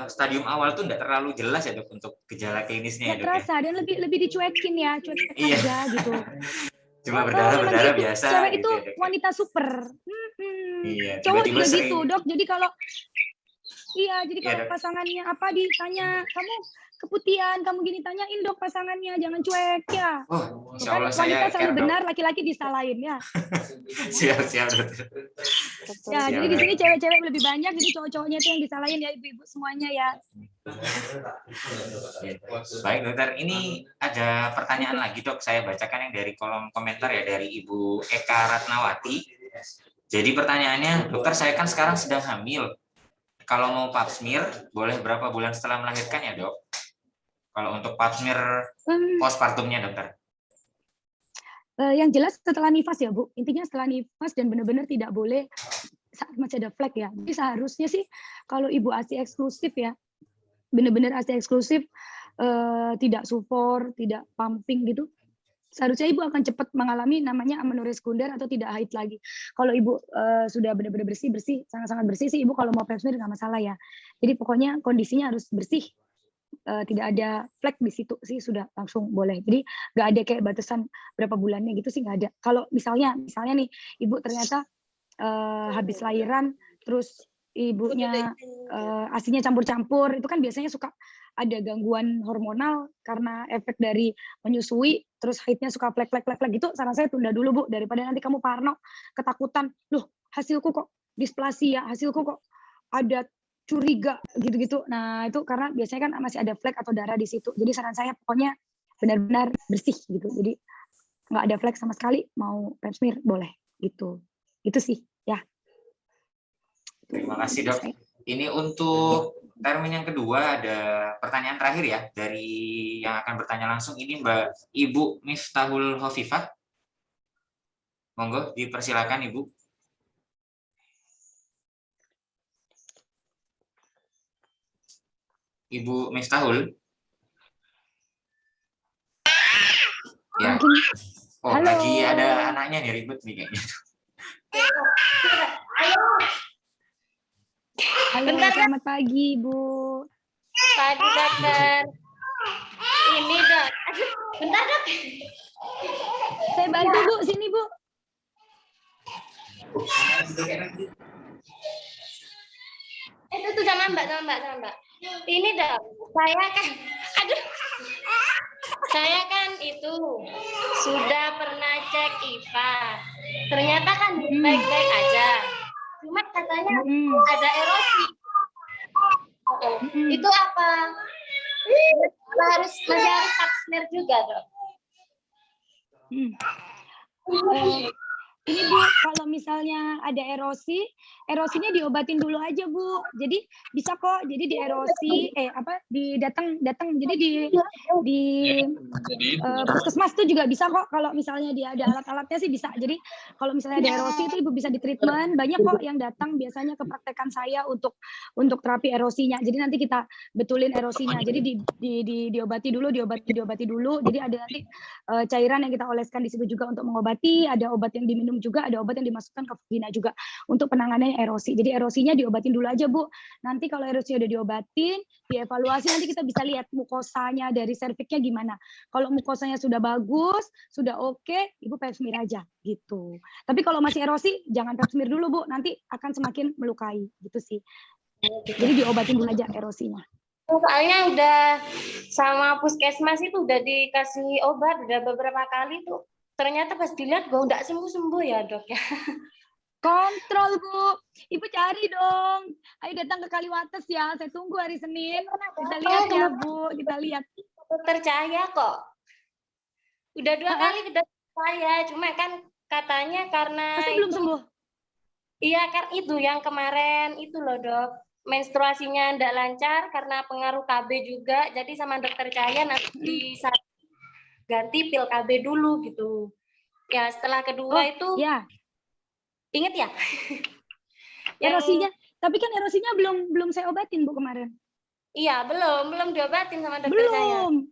stadium awal tuh enggak terlalu jelas ya Dok untuk gejala klinisnya ya Dok. Terasa dan lebih dicuekin ya, cuek aja gitu. Cuma berdarah biasa. Cewek itu gitu ya, wanita super. Iya, cowok juga sering gitu Dok. Jadi kalau pasangannya apa ditanya, kamu keputihan, kamu gini, tanyain Dok pasangannya, jangan cuek ya. Oh, insya Allah wanita saya selalu benar, laki-laki disalahin ya. Siap. Ya, jadi di sini cewek-cewek lebih banyak, jadi cowok-cowoknya itu yang disalahin ya ibu-ibu semuanya ya. Baik Dokter, ini ada pertanyaan lagi Dok, saya bacakan yang dari kolom komentar ya, dari Ibu Eka Ratnawati. Jadi pertanyaannya, Dokter saya kan sekarang sedang hamil. Kalau mau pap smear, boleh berapa bulan setelah melahirkan ya Dok? Kalau untuk pap smear postpartumnya Dokter? Yang jelas setelah nifas ya Bu, intinya setelah nifas dan benar-benar tidak boleh saat masih ada flek ya. Jadi seharusnya sih kalau ibu ASI eksklusif ya, benar-benar ASI eksklusif, tidak sufor, tidak pumping gitu, seharusnya ibu akan cepat mengalami namanya amenorrhea sekunder atau tidak haid lagi. Kalau ibu sudah benar-benar bersih, sangat-sangat bersih sih ibu kalau mau pap smear nggak masalah ya. Jadi pokoknya kondisinya harus bersih, tidak ada flek di situ sih sudah langsung boleh. Jadi nggak ada kayak batasan berapa bulannya gitu sih nggak ada. Kalau misalnya nih ibu ternyata habis lahiran terus ibunya ASINya campur-campur, itu kan biasanya suka ada gangguan hormonal karena efek dari menyusui, terus haidnya suka flek gitu, saran saya tunda dulu Bu, daripada nanti kamu parno, ketakutan, loh hasilku kok displasia, hasilku kok ada curiga gitu-gitu. Nah itu karena biasanya kan masih ada flek atau darah di situ. Jadi saran saya pokoknya benar-benar bersih gitu. Jadi nggak ada flek sama sekali, mau pap smear boleh gitu. Itu sih ya. Terima kasih Dok. Ini untuk termin yang kedua ada pertanyaan terakhir ya dari yang akan bertanya langsung ini Mbak Ibu Miftahul Hovifah. Monggo dipersilakan Ibu. Ibu Miftahul. Ya. Oh, halo. Lagi ada anaknya nih ribet nih kayaknya. Halo, selamat pagi, Bu. Pagi, Dokter. Ini, Dok. Aduh, bentar, Dok. Saya bantu, Bu. Sini, Bu. Itu jangan, Mbak. Ini, Dok. Saya kan itu sudah pernah cek IPA. Ternyata kan baik-baik aja. Cuma katanya ada erosi. Itu apa? Masih harus pap smear juga, Dok. Ini Bu, kalau misalnya ada erosinya diobatin dulu aja Bu. Jadi bisa kok. Jadi di erosi, jadi di puskesmas tuh juga bisa kok. Kalau misalnya dia ada alat-alatnya sih bisa. Jadi kalau misalnya ada erosi itu Ibu bisa di treatment. Banyak kok yang datang biasanya ke praktekan saya untuk terapi erosinya. Jadi nanti kita betulin erosinya. Jadi diobati dulu. Jadi ada nanti cairan yang kita oleskan di situ juga untuk mengobati. Ada obat yang diminum juga, ada obat yang dimasukkan ke vagina juga untuk penanganannya erosi. Jadi erosinya diobatin dulu aja Bu. Nanti kalau erosi udah diobatin, dievaluasi nanti kita bisa lihat mukosanya dari serviknya gimana. Kalau mukosanya sudah bagus, sudah oke, Ibu pap smear aja gitu. Tapi kalau masih erosi, jangan pap smear dulu Bu, nanti akan semakin melukai gitu sih. Jadi diobatin dulu aja erosinya. Soalnya udah sama puskesmas itu udah dikasih obat, udah beberapa kali tuh. Ternyata pas dilihat gue nggak sembuh-sembuh ya Dok ya. Kontrol Bu, Ibu cari dong. Ayo datang ke Kaliwates ya, saya tunggu hari Senin. Kita lihat ya Bu, kita lihat. Dokter Cahaya kok. Udah 2 kali ke dokter Cahaya, cuma kan katanya karena masih belum sembuh. Iya kan itu yang kemarin itu loh Dok. Menstruasinya nggak lancar karena pengaruh KB juga. Jadi sama dokter Cahaya nanti ganti pil KB dulu gitu. Ya setelah kedua itu ya. Ingat ya? Erosinya, tapi kan erosinya belum saya obatin Bu kemarin. Iya, belum diobatin sama dokter saya. Belum.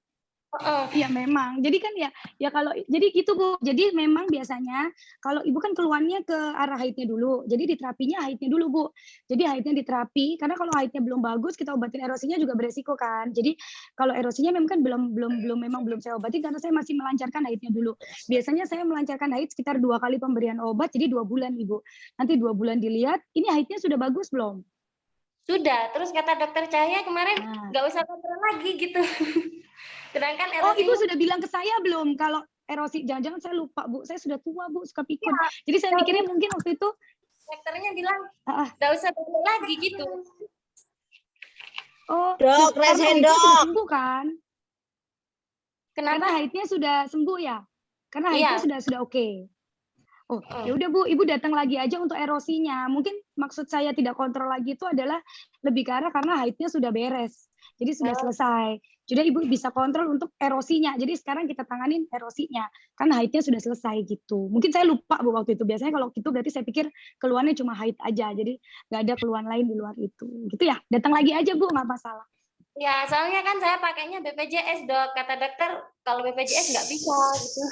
Iya memang. Jadi kan ya kalau jadi gitu Bu. Jadi memang biasanya kalau Ibu kan keluarnya ke arah haidnya dulu. Jadi diterapinya haidnya dulu Bu. Jadi haidnya diterapi karena kalau haidnya belum bagus kita obatin erosinya juga beresiko kan. Jadi kalau erosinya memang kan belum saya obatin karena saya masih melancarkan haidnya dulu. Biasanya saya melancarkan haid sekitar 2 kali pemberian obat jadi 2 bulan Ibu. Nanti 2 bulan dilihat ini haidnya sudah bagus belum? Sudah. Terus kata dokter Cahaya kemarin nggak usah kontrol lagi gitu. Sedangkan erosi Ibu sudah bilang ke saya belum kalau erosi? Jangan-jangan saya lupa Bu, saya sudah tua Bu, suka pikun. Jadi saya mikirnya mungkin waktu itu dokternya bilang nggak usah kontrol lagi gitu. Dok, resen Dok. Sudah sembuh kan? Kenapa? Karena haidnya sudah sembuh ya? Karena haidnya sudah oke. Ya udah Bu, Ibu datang lagi aja untuk erosinya. Mungkin maksud saya tidak kontrol lagi itu adalah lebih ke arah karena haidnya sudah beres. Jadi sudah selesai. Jadi Ibu bisa kontrol untuk erosinya. Jadi sekarang kita tanganin erosinya. Karena haidnya sudah selesai gitu. Mungkin saya lupa Bu waktu itu. Biasanya kalau gitu berarti saya pikir keluhannya cuma haid aja. Jadi nggak ada keluhan lain di luar itu. Gitu ya. Datang lagi aja Bu, nggak masalah. Ya, soalnya kan saya pakainya BPJS, Dok. Kata dokter, kalau BPJS nggak bisa gitu.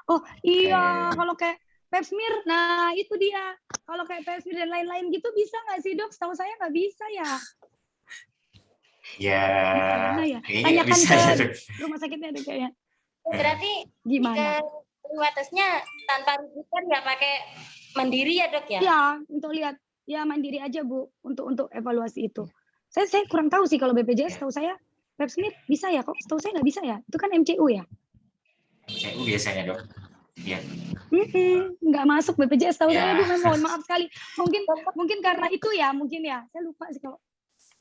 Oh iya, Oke. kalau kayak pap smear, nah itu dia. Kalau kayak pap smear dan lain-lain gitu bisa nggak sih dok? Setahu saya nggak bisa ya. Ya, Gimana ya? kayaknya nggak Tanyakan bisa ke ya, Dok. rumah sakitnya deh kayaknya. Berarti Gimana? terima tesnya tanpa rujukan ya pakai mandiri ya, Dok ya? Ya, untuk lihat ya mandiri aja Bu untuk evaluasi itu. Saya kurang tahu sih kalau BPJS, setahu saya pap smear bisa ya kok. Setahu saya nggak bisa ya. Itu kan MCU ya. MCU biasanya, Dok. Iya. Nggak masuk BPJS tahu saya Ya. Bu, mohon maaf sekali. Mungkin karena itu ya, mungkin ya. Saya lupa sih kalau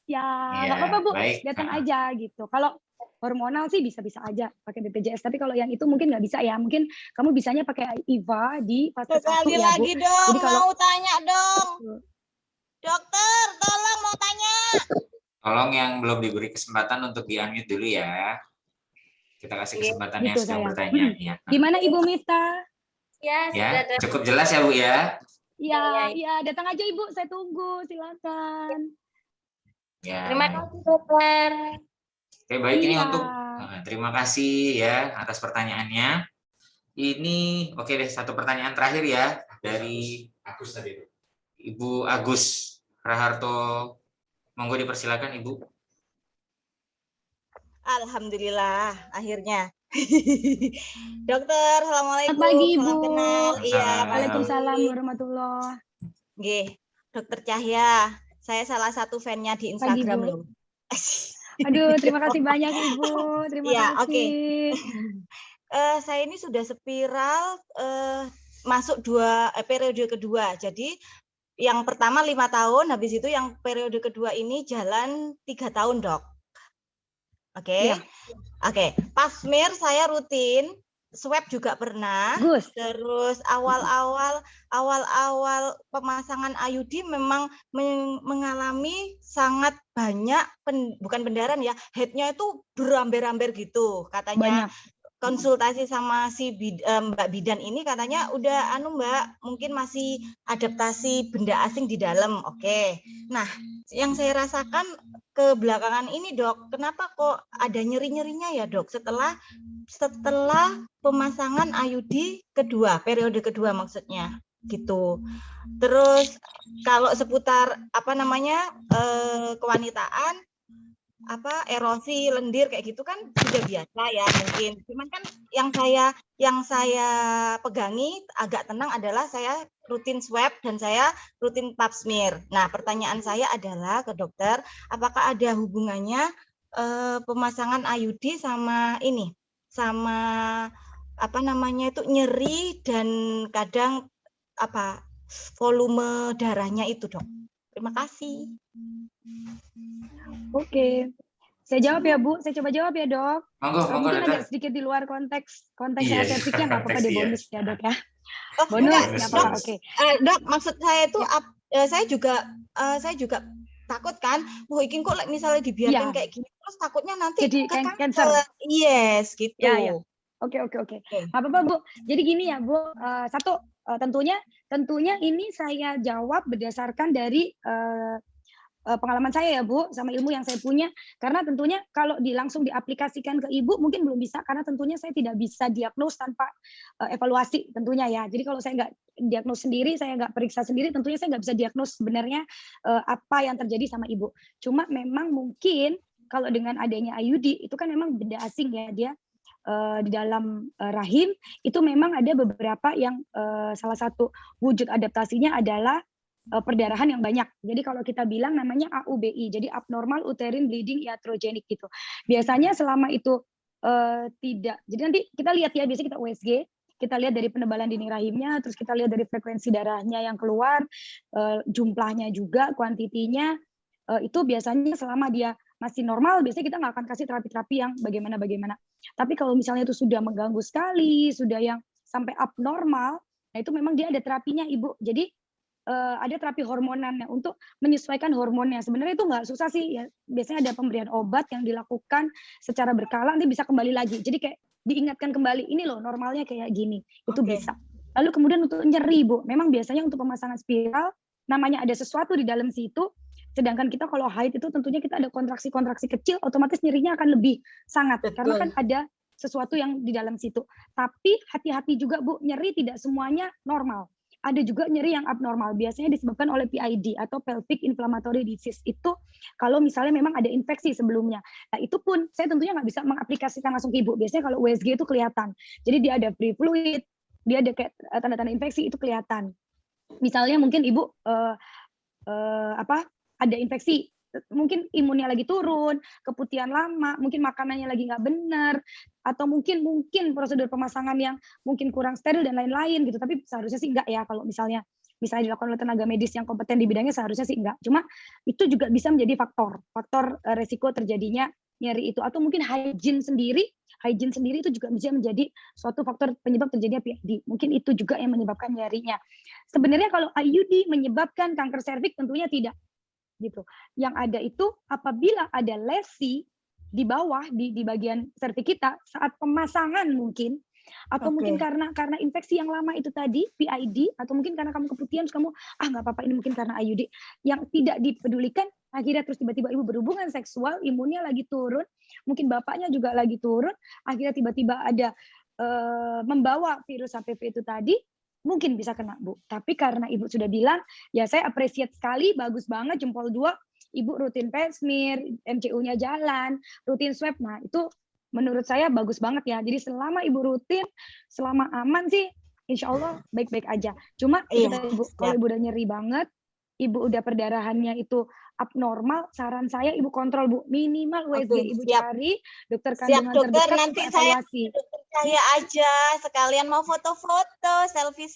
ya Iya, nggak apa-apa Bu, baik. datang aja gitu. Kalau hormonal sih bisa-bisa aja pakai BPJS, tapi kalau yang itu mungkin nggak bisa ya. Mungkin kamu bisanya pakai IVA di fase 1 Sekali ya Bu. lagi dong, Jadi kalau mau tanya dong. Dokter, tolong mau tanya. Tolong yang belum diberi kesempatan untuk di-unmute dulu ya. Kita kasih kesempatan yang gitu sedang sayang. bertanya. Ya. Gimana Ibu Mifta? Ya, Ya, sudah, Dok. cukup jelas ya Bu ya. Ya, datang aja Ibu, saya tunggu, silakan. Ya. Terima kasih, Dokter. Oke, baik ini Iya. untuk terima kasih ya atas pertanyaannya. Ini oke deh, satu pertanyaan terakhir ya dari Agus tadi. Ibu Agus Raharto. Monggo dipersilakan Ibu. Alhamdulillah, akhirnya. Dokter, assalamualaikum. Selamat pagi Ibu. Salam kenal. Iya, Waalaikumsalam warahmatullahi. Nggih, Dokter Cahya. Saya salah satu fan-nya di Pagi, Instagram Bu. loh. Aduh, terima kasih banyak Ibu. Terima Iya, kasih. oke. Saya ini sudah spiral masuk periode kedua. Jadi yang pertama 5 tahun, habis itu yang periode kedua ini jalan 3 tahun, Dok. Oke. Iya. Oke, pap smear saya rutin, swab juga pernah. Gus. Terus awal-awal pemasangan IUD memang mengalami sangat banyak bukan pendarahan ya, headnya itu beramber-amber gitu. Katanya Banyak. konsultasi sama si Mbak Bidan ini katanya udah Mbak, mungkin masih adaptasi benda asing di dalam. Oke. Nah, yang saya rasakan kebelakangan ini, Dok, kenapa kok ada nyeri-nyerinya ya, Dok? Setelah pemasangan IUD kedua, periode kedua maksudnya, gitu. Terus kalau seputar kewanitaan, erosi lendir kayak gitu kan sudah biasa ya mungkin. Cuman kan yang saya pegangi agak tenang adalah saya rutin swab dan saya rutin pap smear. Nah, pertanyaan saya adalah ke dokter, apakah ada hubungannya pemasangan IUD sama nyeri dan kadang volume darahnya itu, Dok. Terima kasih. Oke. Saya jawab ya, Bu. Saya coba jawab ya, Dok. Monggo, Mungkin Dokter. agak sedikit di luar konteks Iya, aserviknya, nggak apa-apa deh, konteks, iya. bonus ya, Dok ya. Oh, Bonus, enggak, nggak Dok. apa-apa. Oke. Dok, maksud saya itu saya juga takut kan, iki kok misalnya dibiarkan kayak gini terus takutnya nanti jadi ke cancer. Yes, gitu. Ya. Oke. Apa-apa, Bu. Jadi gini ya, Bu. Tentunya ini saya jawab berdasarkan dari pengalaman saya ya, Bu, sama ilmu yang saya punya. Karena tentunya kalau langsung diaplikasikan ke Ibu mungkin belum bisa, karena tentunya saya tidak bisa diagnos tanpa evaluasi tentunya ya. Jadi kalau saya nggak diagnos sendiri, saya nggak periksa sendiri, tentunya saya nggak bisa diagnos sebenarnya apa yang terjadi sama Ibu. Cuma memang mungkin kalau dengan adanya IUD, itu kan memang benda asing ya, dia di dalam rahim, itu memang ada beberapa yang salah satu wujud adaptasinya adalah perdarahan yang banyak. Jadi kalau kita bilang namanya AUBI, jadi abnormal uterine bleeding iatrogenic gitu. Biasanya selama itu tidak. Jadi nanti kita lihat ya, biasanya kita USG, kita lihat dari penebalan dinding rahimnya, terus kita lihat dari frekuensi darahnya yang keluar, jumlahnya juga, kuantitinya, itu biasanya selama dia masih normal, biasanya kita nggak akan kasih terapi-terapi yang bagaimana. Tapi kalau misalnya itu sudah mengganggu sekali, sudah yang sampai abnormal, nah itu memang dia ada terapinya, Ibu. Jadi ada terapi hormonannya untuk menyesuaikan hormonnya. Sebenarnya itu nggak susah sih ya. Biasanya ada pemberian obat yang dilakukan secara berkala, nanti bisa kembali lagi. Jadi kayak diingatkan kembali, ini loh normalnya kayak gini. Itu bisa. Lalu kemudian untuk nyeri, Bu, memang biasanya untuk pemasangan spiral, namanya ada sesuatu di dalam situ, Sedangkan kita kalau haid itu tentunya kita ada kontraksi-kontraksi kecil, otomatis nyerinya akan lebih sangat. Karena kan ada sesuatu yang di dalam situ. Tapi hati-hati juga Bu, nyeri tidak semuanya normal. Ada juga nyeri yang abnormal. Biasanya disebabkan oleh PID atau pelvic inflammatory disease. Itu kalau misalnya memang ada infeksi sebelumnya. Nah itu pun saya tentunya nggak bisa mengaplikasikan langsung ke Ibu. Biasanya kalau USG itu kelihatan. Jadi dia ada free fluid, dia ada kayak tanda-tanda infeksi itu kelihatan. Misalnya mungkin Ibu ada infeksi, mungkin imunnya lagi turun, keputihan lama, mungkin makanannya lagi nggak benar, atau mungkin prosedur pemasangan yang mungkin kurang steril dan lain-lain gitu. Tapi seharusnya sih enggak ya, kalau misalnya dilakukan oleh tenaga medis yang kompeten di bidangnya, seharusnya sih enggak. Cuma itu juga bisa menjadi faktor resiko terjadinya nyeri itu, atau mungkin hygiene sendiri itu juga bisa menjadi suatu faktor penyebab terjadinya PID. Mungkin itu juga yang menyebabkan nyerinya. Sebenarnya kalau IUD menyebabkan kanker serviks tentunya tidak. Gitu. Yang ada itu apabila ada lesi di bawah di bagian serviks kita saat pemasangan mungkin, atau mungkin karena infeksi yang lama itu tadi PID, atau mungkin karena kamu keputihan terus kamu nggak apa-apa ini mungkin karena IUD yang tidak dipedulikan, akhirnya terus tiba-tiba ibu berhubungan seksual, imunnya lagi turun, mungkin bapaknya juga lagi turun, akhirnya tiba-tiba ada membawa virus HPV itu tadi, mungkin bisa kena Bu. Tapi karena Ibu sudah bilang, ya saya appreciate sekali, bagus banget, jempol 2, Ibu rutin pap smear, MCU-nya jalan, rutin swab. Nah itu menurut saya bagus banget ya. Jadi selama Ibu rutin, selama aman sih, insya Allah baik-baik aja. Cuma Ibu, kalau Ibu udah nyeri banget, Ibu udah perdarahannya itu abnormal, saran saya Ibu kontrol Bu, minimal USG Ibu cari dokter kandungan terdekat nanti untuk evaluasi. Saya aja sekalian mau foto-foto, selfie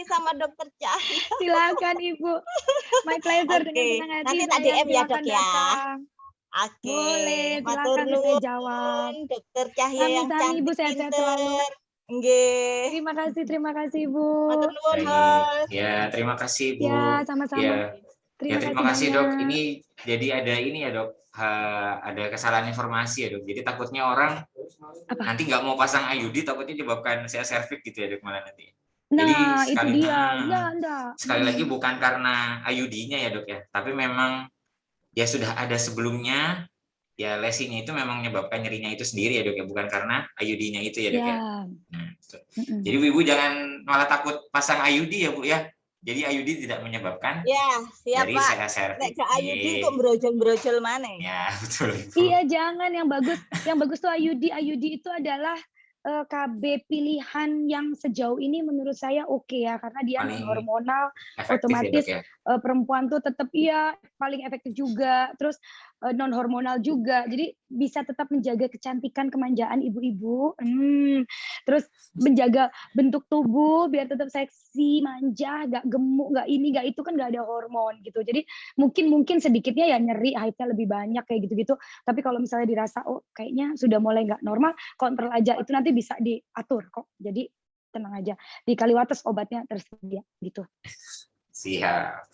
sama dokter Cahya. Silakan Ibu, my pleasure, dengan senang hati. Nanti tak DM ya Dok ya. Boleh, silakan saya jawab. Dokter Cahya yang cantik, Ibu sehat-sehat selalu. Nggih. Terima kasih Ibu. Ya, terima kasih Bu. Ya, sama-sama. Terima kasih Dok. Ini jadi ada ini ya Dok, ada kesalahan informasi ya Dok. Jadi takutnya orang nanti nggak mau pasang IUD, takutnya menyebabkan serviks gitu ya Dok malah nanti. Nah, jadi sekali lagi bukan karena IUD-nya ya Dok ya, tapi memang ya sudah ada sebelumnya. Ya lesinya itu memang menyebabkan nyerinya itu sendiri ya Dok ya, bukan karena IUD-nya itu ya Dok ya. Nah, jadi Ibu jangan malah takut pasang IUD ya Bu ya. Jadi IUD tidak menyebabkan dari serviks. Nek IUD kok brojol-brojol mana? Ya betul. Iya jangan, yang bagus tuh IUD itu adalah KB pilihan yang sejauh ini menurut saya oke ya, karena dia non hormonal, otomatis ya, perempuan tuh tetap paling efektif juga, terus non hormonal juga, jadi bisa tetap menjaga kecantikan kemanjaan ibu-ibu, terus menjaga bentuk tubuh biar tetap seksi, manja, gak gemuk, gak ini gak itu, kan gak ada hormon gitu. Jadi mungkin sedikitnya ya nyeri, haidnya lebih banyak kayak gitu-gitu, tapi kalau misalnya dirasa kayaknya sudah mulai nggak normal, kontrol aja, itu nanti bisa diatur kok. Jadi tenang aja, di Kaliwates obatnya tersedia gitu. Siap.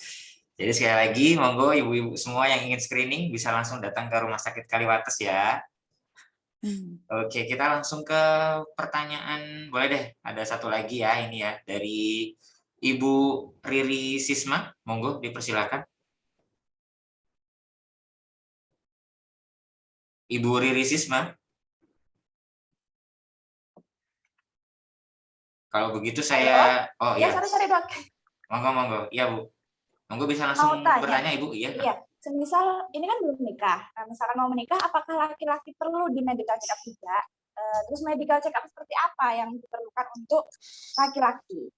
Jadi sekali lagi monggo ibu-ibu semua yang ingin screening bisa langsung datang ke Rumah Sakit Kaliwates ya. Oke, kita langsung ke pertanyaan. Boleh deh, ada satu lagi ya, ini ya dari Ibu Riri Sisma, monggo dipersilakan. Ibu Riri Sisma. Kalau begitu saya sorry Dok. Monggo. Iya Bu. Monggo bisa langsung bertanya Ibu. Iya. Semisal ini kan belum menikah. Nah, misalkan mau menikah, apakah laki-laki perlu di medical check up juga? Terus medical check up seperti apa yang diperlukan untuk laki-laki?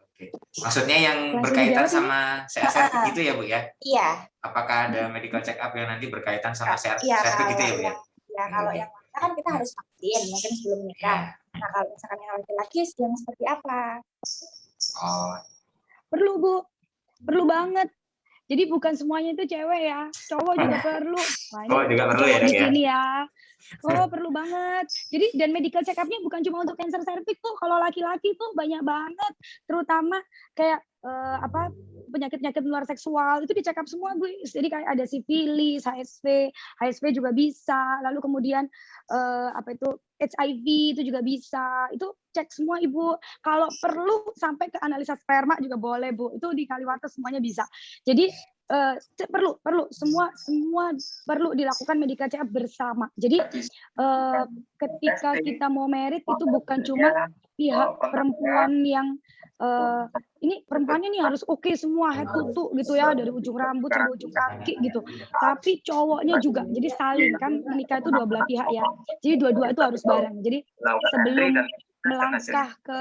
Oke. Maksudnya yang berkaitan sama serviks gitu ya Bu ya? Iya. Apakah ada medical check up yang nanti berkaitan sama serviks gitu ya Bu ya? Ya, kalau yang wanita kan kita harus vaksin mungkin sebelum menikah. Nah, kalau misalkan yang laki-laki yang seperti apa? Perlu Bu, perlu banget. Jadi bukan semuanya itu cewek ya, cowok juga perlu. Juga perlu ya di sini ya. Perlu banget. Jadi dan medical check up-nya bukan cuma untuk cancer cervix tuh, kalau laki-laki tuh banyak banget, terutama kayak penyakit-penyakit menular seksual itu dicek up semua, Bu. Jadi kayak ada sifilis, HSV juga bisa, lalu kemudian HIV itu juga bisa. Itu cek semua, Ibu. Kalau perlu sampai ke analisa sperma juga boleh, Bu. Itu di Kaliwates semuanya bisa. Jadi perlu semua perlu dilakukan medical check up bersama. Jadi ketika kita mau merit itu bukan cuma pihak perempuan yang ini perempuannya nih harus oke semua head to toe gitu ya, dari ujung rambut sampai ujung kaki gitu. Tapi cowoknya juga, jadi saling, kan menikah itu dua belah pihak ya. Jadi dua-dua itu harus bareng. Jadi sebelum melangkah ke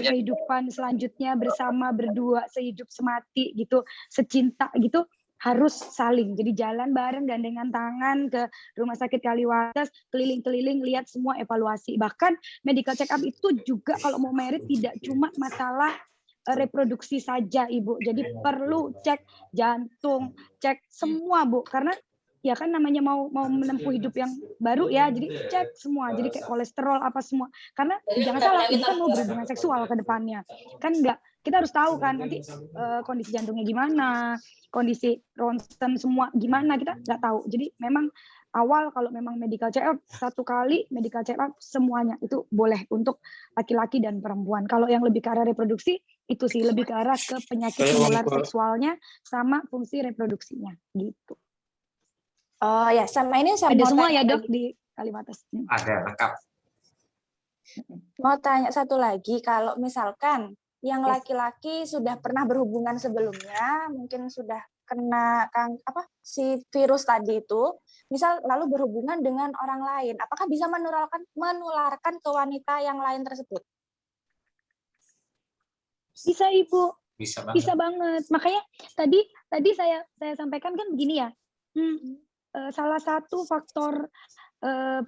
kehidupan selanjutnya bersama berdua sehidup semati gitu, secinta gitu, harus saling. Jadi jalan bareng gandengan tangan ke rumah sakit Kaliwates, keliling-keliling lihat semua evaluasi. Bahkan medical check up itu juga kalau mau merit tidak cuma masalah reproduksi saja, Ibu. Jadi perlu cek jantung, cek semua, Bu. Karena ya kan namanya mau menempuh hidup yang baru ya, jadi cek semua. Jadi kayak kolesterol apa semua. Karena jangan salah, itu kan mau berhubungan seksual ke depannya. Kan enggak, kita harus tahu kan nanti kondisi jantungnya gimana, kondisi ronsen semua gimana, kita nggak tahu. Jadi memang awal kalau memang medical check up, 1 kali medical check up semuanya itu boleh untuk laki-laki dan perempuan. Kalau yang lebih ke arah reproduksi, itu sih lebih ke arah ke penyakit menular seksualnya sama fungsi reproduksinya gitu. Oh ya, sama ini saya ada mau semua tanya ya, Dok, lagi. di Kaliwates. Ada lengkap. Mau tanya satu lagi, kalau misalkan yang laki-laki sudah pernah berhubungan sebelumnya, mungkin sudah kena si virus tadi itu, misal lalu berhubungan dengan orang lain, apakah bisa menularkan ke wanita yang lain tersebut? Bisa, Ibu. Bisa Bisa banget. Makanya tadi saya sampaikan kan begini ya. Salah satu faktor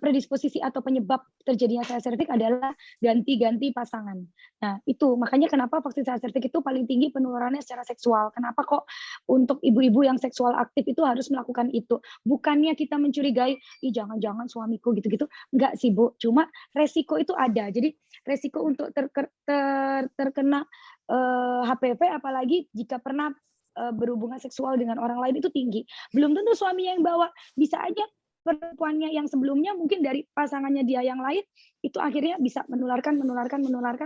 predisposisi atau penyebab terjadinya saya cervix adalah ganti-ganti pasangan. Nah, itu makanya kenapa vaksin saya cervix itu paling tinggi penularannya secara seksual. Kenapa kok untuk ibu-ibu yang seksual aktif itu harus melakukan itu? Bukannya kita mencurigai, jangan-jangan suamiku gitu-gitu. Enggak sih, Bu. Cuma resiko itu ada. Jadi resiko untuk terkena HPV apalagi jika pernah berhubungan seksual dengan orang lain itu tinggi. Belum tentu suaminya yang bawa, bisa aja perempuannya yang sebelumnya mungkin dari pasangannya dia yang lain itu akhirnya bisa menularkan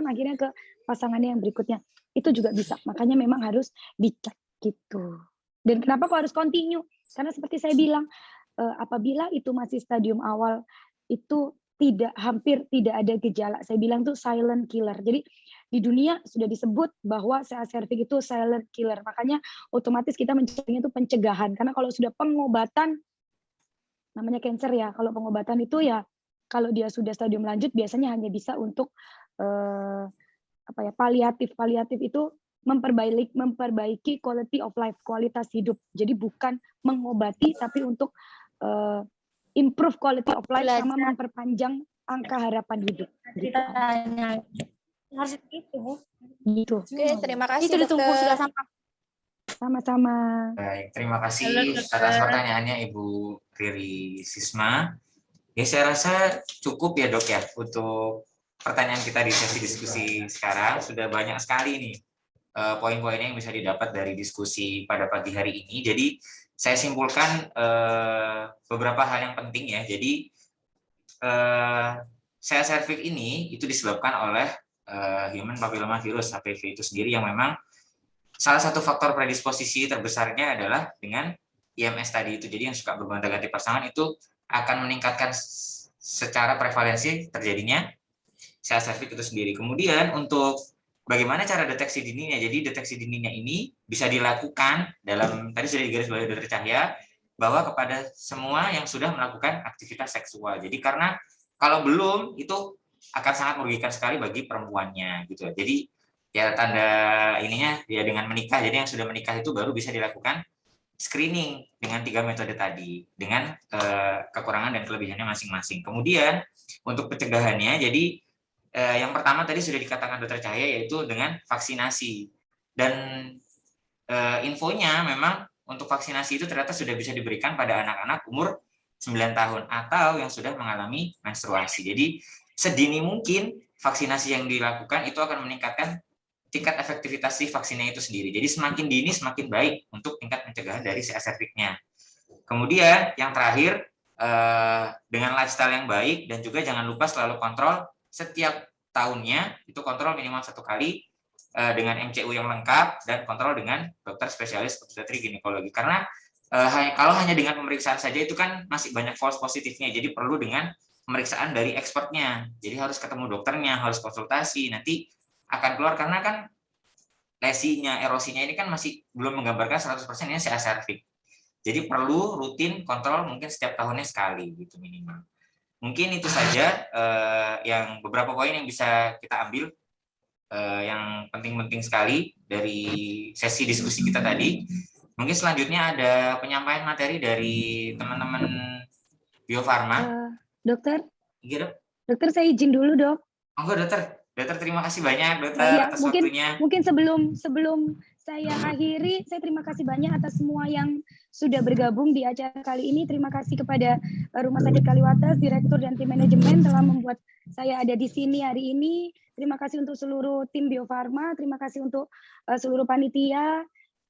akhirnya ke pasangannya yang berikutnya. Itu juga bisa. Makanya memang harus dicek gitu. Dan kenapa kok harus continue? Karena seperti saya bilang, apabila itu masih stadium awal itu hampir tidak ada gejala. Saya bilang tuh silent killer. Jadi di dunia sudah disebut bahwa CA cervix itu silent killer. Makanya otomatis kita mencarinya itu pencegahan. Karena kalau sudah pengobatan, namanya cancer ya, kalau pengobatan itu ya, kalau dia sudah stadium lanjut biasanya hanya bisa untuk paliatif. Paliatif itu memperbaiki quality of life, kualitas hidup. Jadi bukan mengobati, tapi untuk improve quality of life sama memperpanjang angka harapan hidup. Ceritanya harus itu, Bu. Gitu. Oke, terima kasih. Itu ditunggu sudah sampai. Sama-sama. Baik, terima kasih atas pertanyaannya Ibu Riri Sisma. Ya, saya rasa cukup ya, Dok, ya untuk pertanyaan kita di sesi diskusi sekarang. Sudah banyak sekali nih poin-poinnya yang bisa didapat dari diskusi pada pagi hari ini. Jadi saya simpulkan beberapa hal yang penting ya. Jadi CA cervix ini itu disebabkan oleh human papilloma virus HPV itu sendiri, yang memang salah satu faktor predisposisi terbesarnya adalah dengan IMS tadi itu. Jadi yang suka bergonta-ganti pasangan itu akan meningkatkan secara prevalensi terjadinya CA cervix itu sendiri. Kemudian untuk bagaimana cara deteksi dininya? Jadi deteksi dininya ini bisa dilakukan dalam, tadi sudah digarisbawahi Dr. Cahya, bahwa kepada semua yang sudah melakukan aktivitas seksual. Jadi karena kalau belum itu akan sangat merugikan sekali bagi perempuannya gitu. Jadi ya tanda ininya ya dengan menikah. Jadi yang sudah menikah itu baru bisa dilakukan screening dengan 3 metode tadi dengan kekurangan dan kelebihannya masing-masing. Kemudian untuk pencegahannya, jadi yang pertama tadi sudah dikatakan Dr. Cahya, yaitu dengan vaksinasi. Dan infonya memang untuk vaksinasi itu ternyata sudah bisa diberikan pada anak-anak umur 9 tahun atau yang sudah mengalami menstruasi. Jadi sedini mungkin vaksinasi yang dilakukan itu akan meningkatkan tingkat efektivitas si vaksinnya itu sendiri. Jadi semakin dini semakin baik untuk tingkat pencegahan dari CA cervix-nya. Kemudian yang terakhir, dengan lifestyle yang baik dan juga jangan lupa selalu kontrol setiap tahunnya, itu kontrol minimal 1 kali dengan MCU yang lengkap dan kontrol dengan dokter spesialis obstetri ginekologi. Karena kalau hanya dengan pemeriksaan saja itu kan masih banyak false positifnya, jadi perlu dengan pemeriksaan dari expertnya. Jadi harus ketemu dokternya, harus konsultasi, nanti akan keluar karena kan lesinya, erosinya ini kan masih belum menggambarkan 100% ini CA cervix. Jadi perlu rutin kontrol mungkin setiap tahunnya sekali gitu minimal. Mungkin itu saja yang beberapa poin yang bisa kita ambil yang penting-penting sekali dari sesi diskusi kita tadi. Mungkin selanjutnya ada penyampaian materi dari teman-teman Bio Farma. Dokter, Iya, Dok. dokter saya izin dulu, Dok. Monggo, Dokter. Dokter terima kasih banyak, Dokter, atas waktunya. Mungkin sebelum saya akhiri, saya terima kasih banyak atas semua yang sudah bergabung di acara kali ini. Terima kasih kepada Rumah Sakit Kaliwates, Direktur dan tim manajemen telah membuat saya ada di sini hari ini. Terima kasih untuk seluruh tim Bio Farma, terima kasih untuk seluruh panitia,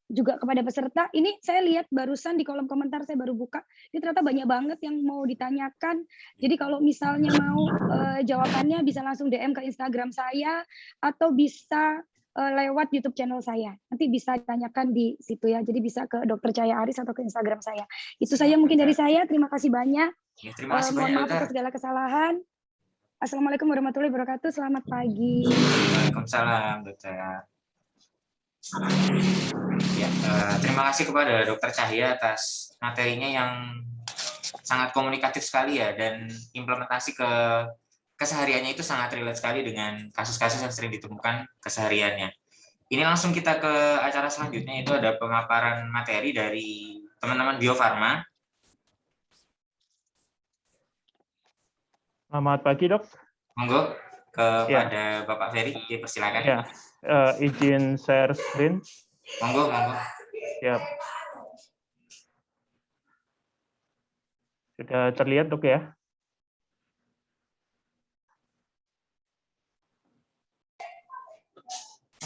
juga kepada peserta. Ini saya lihat barusan di kolom komentar saya baru buka, ini ternyata banyak banget yang mau ditanyakan. Jadi kalau misalnya mau jawabannya bisa langsung DM ke Instagram saya atau bisa lewat YouTube channel saya. Nanti bisa ditanyakan di situ ya. Jadi bisa ke Dr. Cahya Aris atau ke Instagram saya. Itu saja mungkin dari saya. Terima kasih banyak. Ya, terima kasih mohon banyak, maaf atas segala kesalahan. Assalamualaikum warahmatullahi wabarakatuh. Selamat pagi. Waalaikumsalam, Dokter. Ya, terima kasih kepada Dokter Cahya atas materinya yang sangat komunikatif sekali ya, dan implementasi ke kesehariannya itu sangat relate sekali dengan kasus-kasus yang sering ditemukan kesehariannya. Ini langsung kita ke acara selanjutnya, itu ada pemaparan materi dari teman-teman Bio Farma. Selamat pagi, Dok. Monggo kepada Bapak Ferry, dipersilakan. Ya, izin share screen. Monggo. Siap. Sudah terlihat, Dok ya?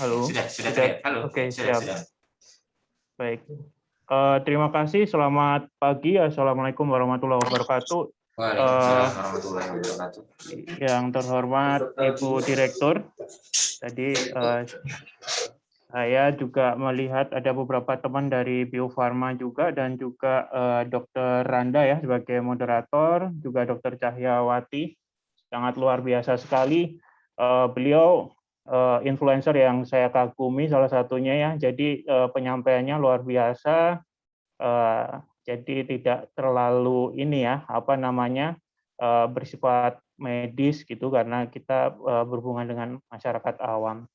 Halo. Sudah terlihat. Halo. Oke, sudah. Baik. Terima kasih. Selamat pagi. Assalamualaikum warahmatullahi wabarakatuh. Waalaikumsalam warahmatullahi wabarakatuh. Yang terhormat Ibu Direktur, tadi saya juga melihat ada beberapa teman dari Bio Farma juga, dan juga Dr. Randa ya sebagai moderator, juga Dr. Cahyawati. Sangat luar biasa sekali. Beliau influencer yang saya kagumi salah satunya ya. Jadi penyampaiannya luar biasa. Jadi tidak terlalu ini ya, bersifat medis gitu, karena kita berhubungan dengan masyarakat awam.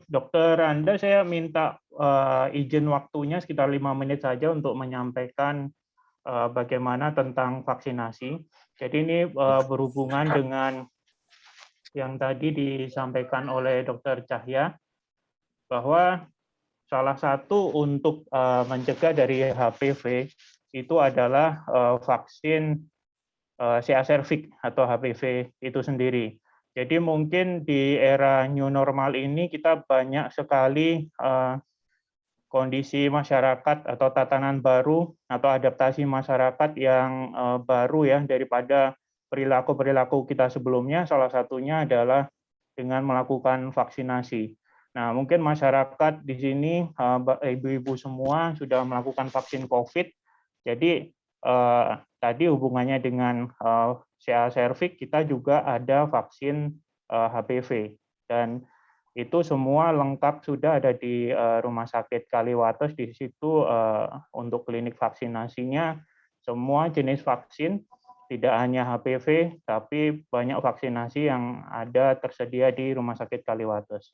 Dokter Randa, saya minta izin waktunya sekitar 5 menit saja untuk menyampaikan bagaimana tentang vaksinasi. Jadi ini berhubungan dengan yang tadi disampaikan oleh Dokter Cahya, bahwa salah satu untuk mencegah dari HPV itu adalah vaksin CA cervix atau HPV itu sendiri. Jadi mungkin di era new normal ini kita banyak sekali kondisi masyarakat atau tatanan baru atau adaptasi masyarakat yang baru ya daripada perilaku-perilaku kita sebelumnya. Salah satunya adalah dengan melakukan vaksinasi. Nah, mungkin masyarakat di sini, ibu-ibu semua sudah melakukan vaksin COVID. Jadi, tadi hubungannya dengan CA cervix, kita juga ada vaksin HPV. Dan itu semua lengkap sudah ada di Rumah Sakit Kaliwates. Di situ untuk klinik vaksinasinya, semua jenis vaksin, tidak hanya HPV, tapi banyak vaksinasi yang ada tersedia di Rumah Sakit Kaliwates.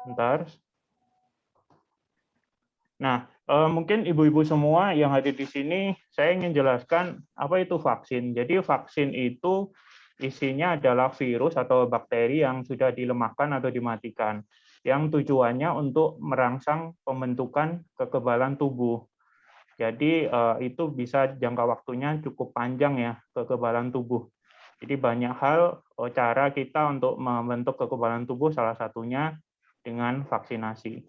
Bentar. Nah, mungkin ibu-ibu semua yang hadir di sini, saya ingin jelaskan apa itu vaksin. Jadi vaksin itu isinya adalah virus atau bakteri yang sudah dilemahkan atau dimatikan, yang tujuannya untuk merangsang pembentukan kekebalan tubuh. Jadi itu bisa jangka waktunya cukup panjang ya, kekebalan tubuh. Jadi banyak hal cara kita untuk membentuk kekebalan tubuh salah satunya dengan vaksinasi.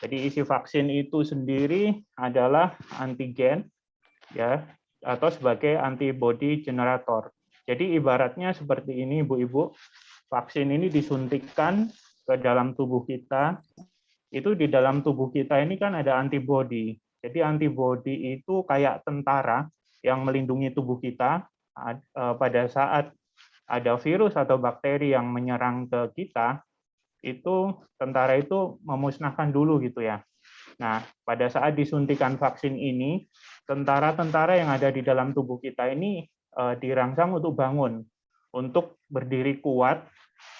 Jadi isi vaksin itu sendiri adalah antigen ya atau sebagai antibody generator. Jadi ibaratnya seperti ini Ibu-ibu, vaksin ini disuntikkan ke dalam tubuh kita. Itu di dalam tubuh kita ini kan ada antibody. Jadi antibody itu kayak tentara yang melindungi tubuh kita pada saat ada virus atau bakteri yang menyerang ke kita, itu tentara itu memusnahkan dulu gitu ya. Nah, pada saat disuntikan vaksin ini, tentara-tentara yang ada di dalam tubuh kita ini dirangsang untuk bangun, untuk berdiri kuat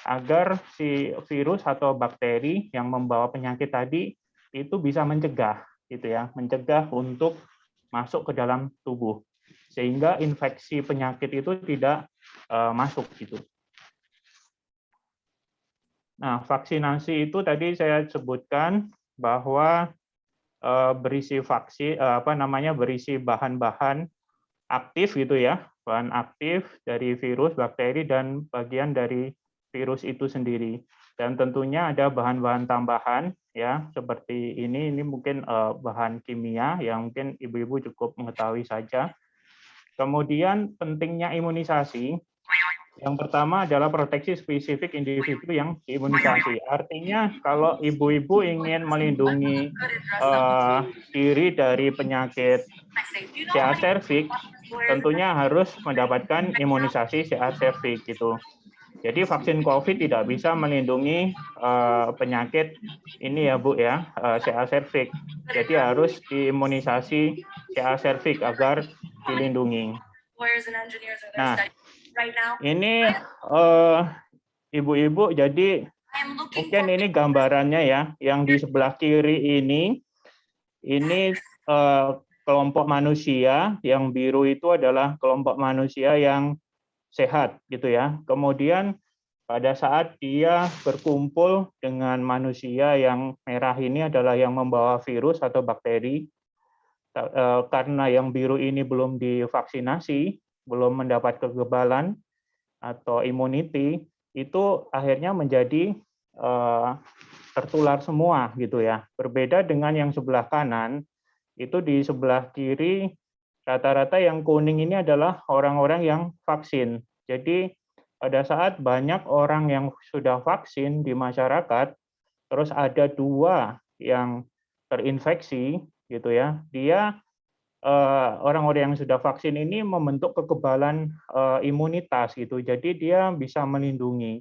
agar si virus atau bakteri yang membawa penyakit tadi itu bisa mencegah gitu ya, mencegah untuk masuk ke dalam tubuh sehingga infeksi penyakit itu tidak masuk gitu. Nah, vaksinasi itu tadi saya sebutkan bahwa berisi vaksin berisi bahan-bahan aktif gitu ya, bahan aktif dari virus, bakteri dan bagian dari virus itu sendiri. Dan tentunya ada bahan-bahan tambahan ya, seperti ini mungkin bahan kimia yang mungkin ibu-ibu cukup mengetahui saja. Kemudian pentingnya imunisasi. Yang pertama adalah proteksi spesifik individu yang diimunisasi. Artinya kalau ibu-ibu ingin melindungi diri dari penyakit CA cervix, tentunya harus mendapatkan imunisasi CA cervix gitu. Jadi vaksin COVID tidak bisa melindungi penyakit ini ya Bu ya, CA cervix. Jadi harus diimunisasi CA cervix agar dilindungi. Nah, ini ibu-ibu, jadi mungkin ini gambarannya ya, yang di sebelah kiri ini kelompok manusia, yang biru itu adalah kelompok manusia yang sehat gitu ya. Kemudian pada saat dia berkumpul dengan manusia yang merah ini adalah yang membawa virus atau bakteri, karena yang biru ini belum divaksinasi, belum mendapat kekebalan atau immunity, itu akhirnya menjadi tertular semua gitu ya. Berbeda dengan yang sebelah kanan, itu di sebelah kiri rata-rata yang kuning ini adalah orang-orang yang vaksin. Jadi pada saat banyak orang yang sudah vaksin di masyarakat, terus ada 2 yang terinfeksi gitu ya, dia orang-orang yang sudah vaksin ini membentuk kekebalan imunitas gitu. Jadi dia bisa melindungi.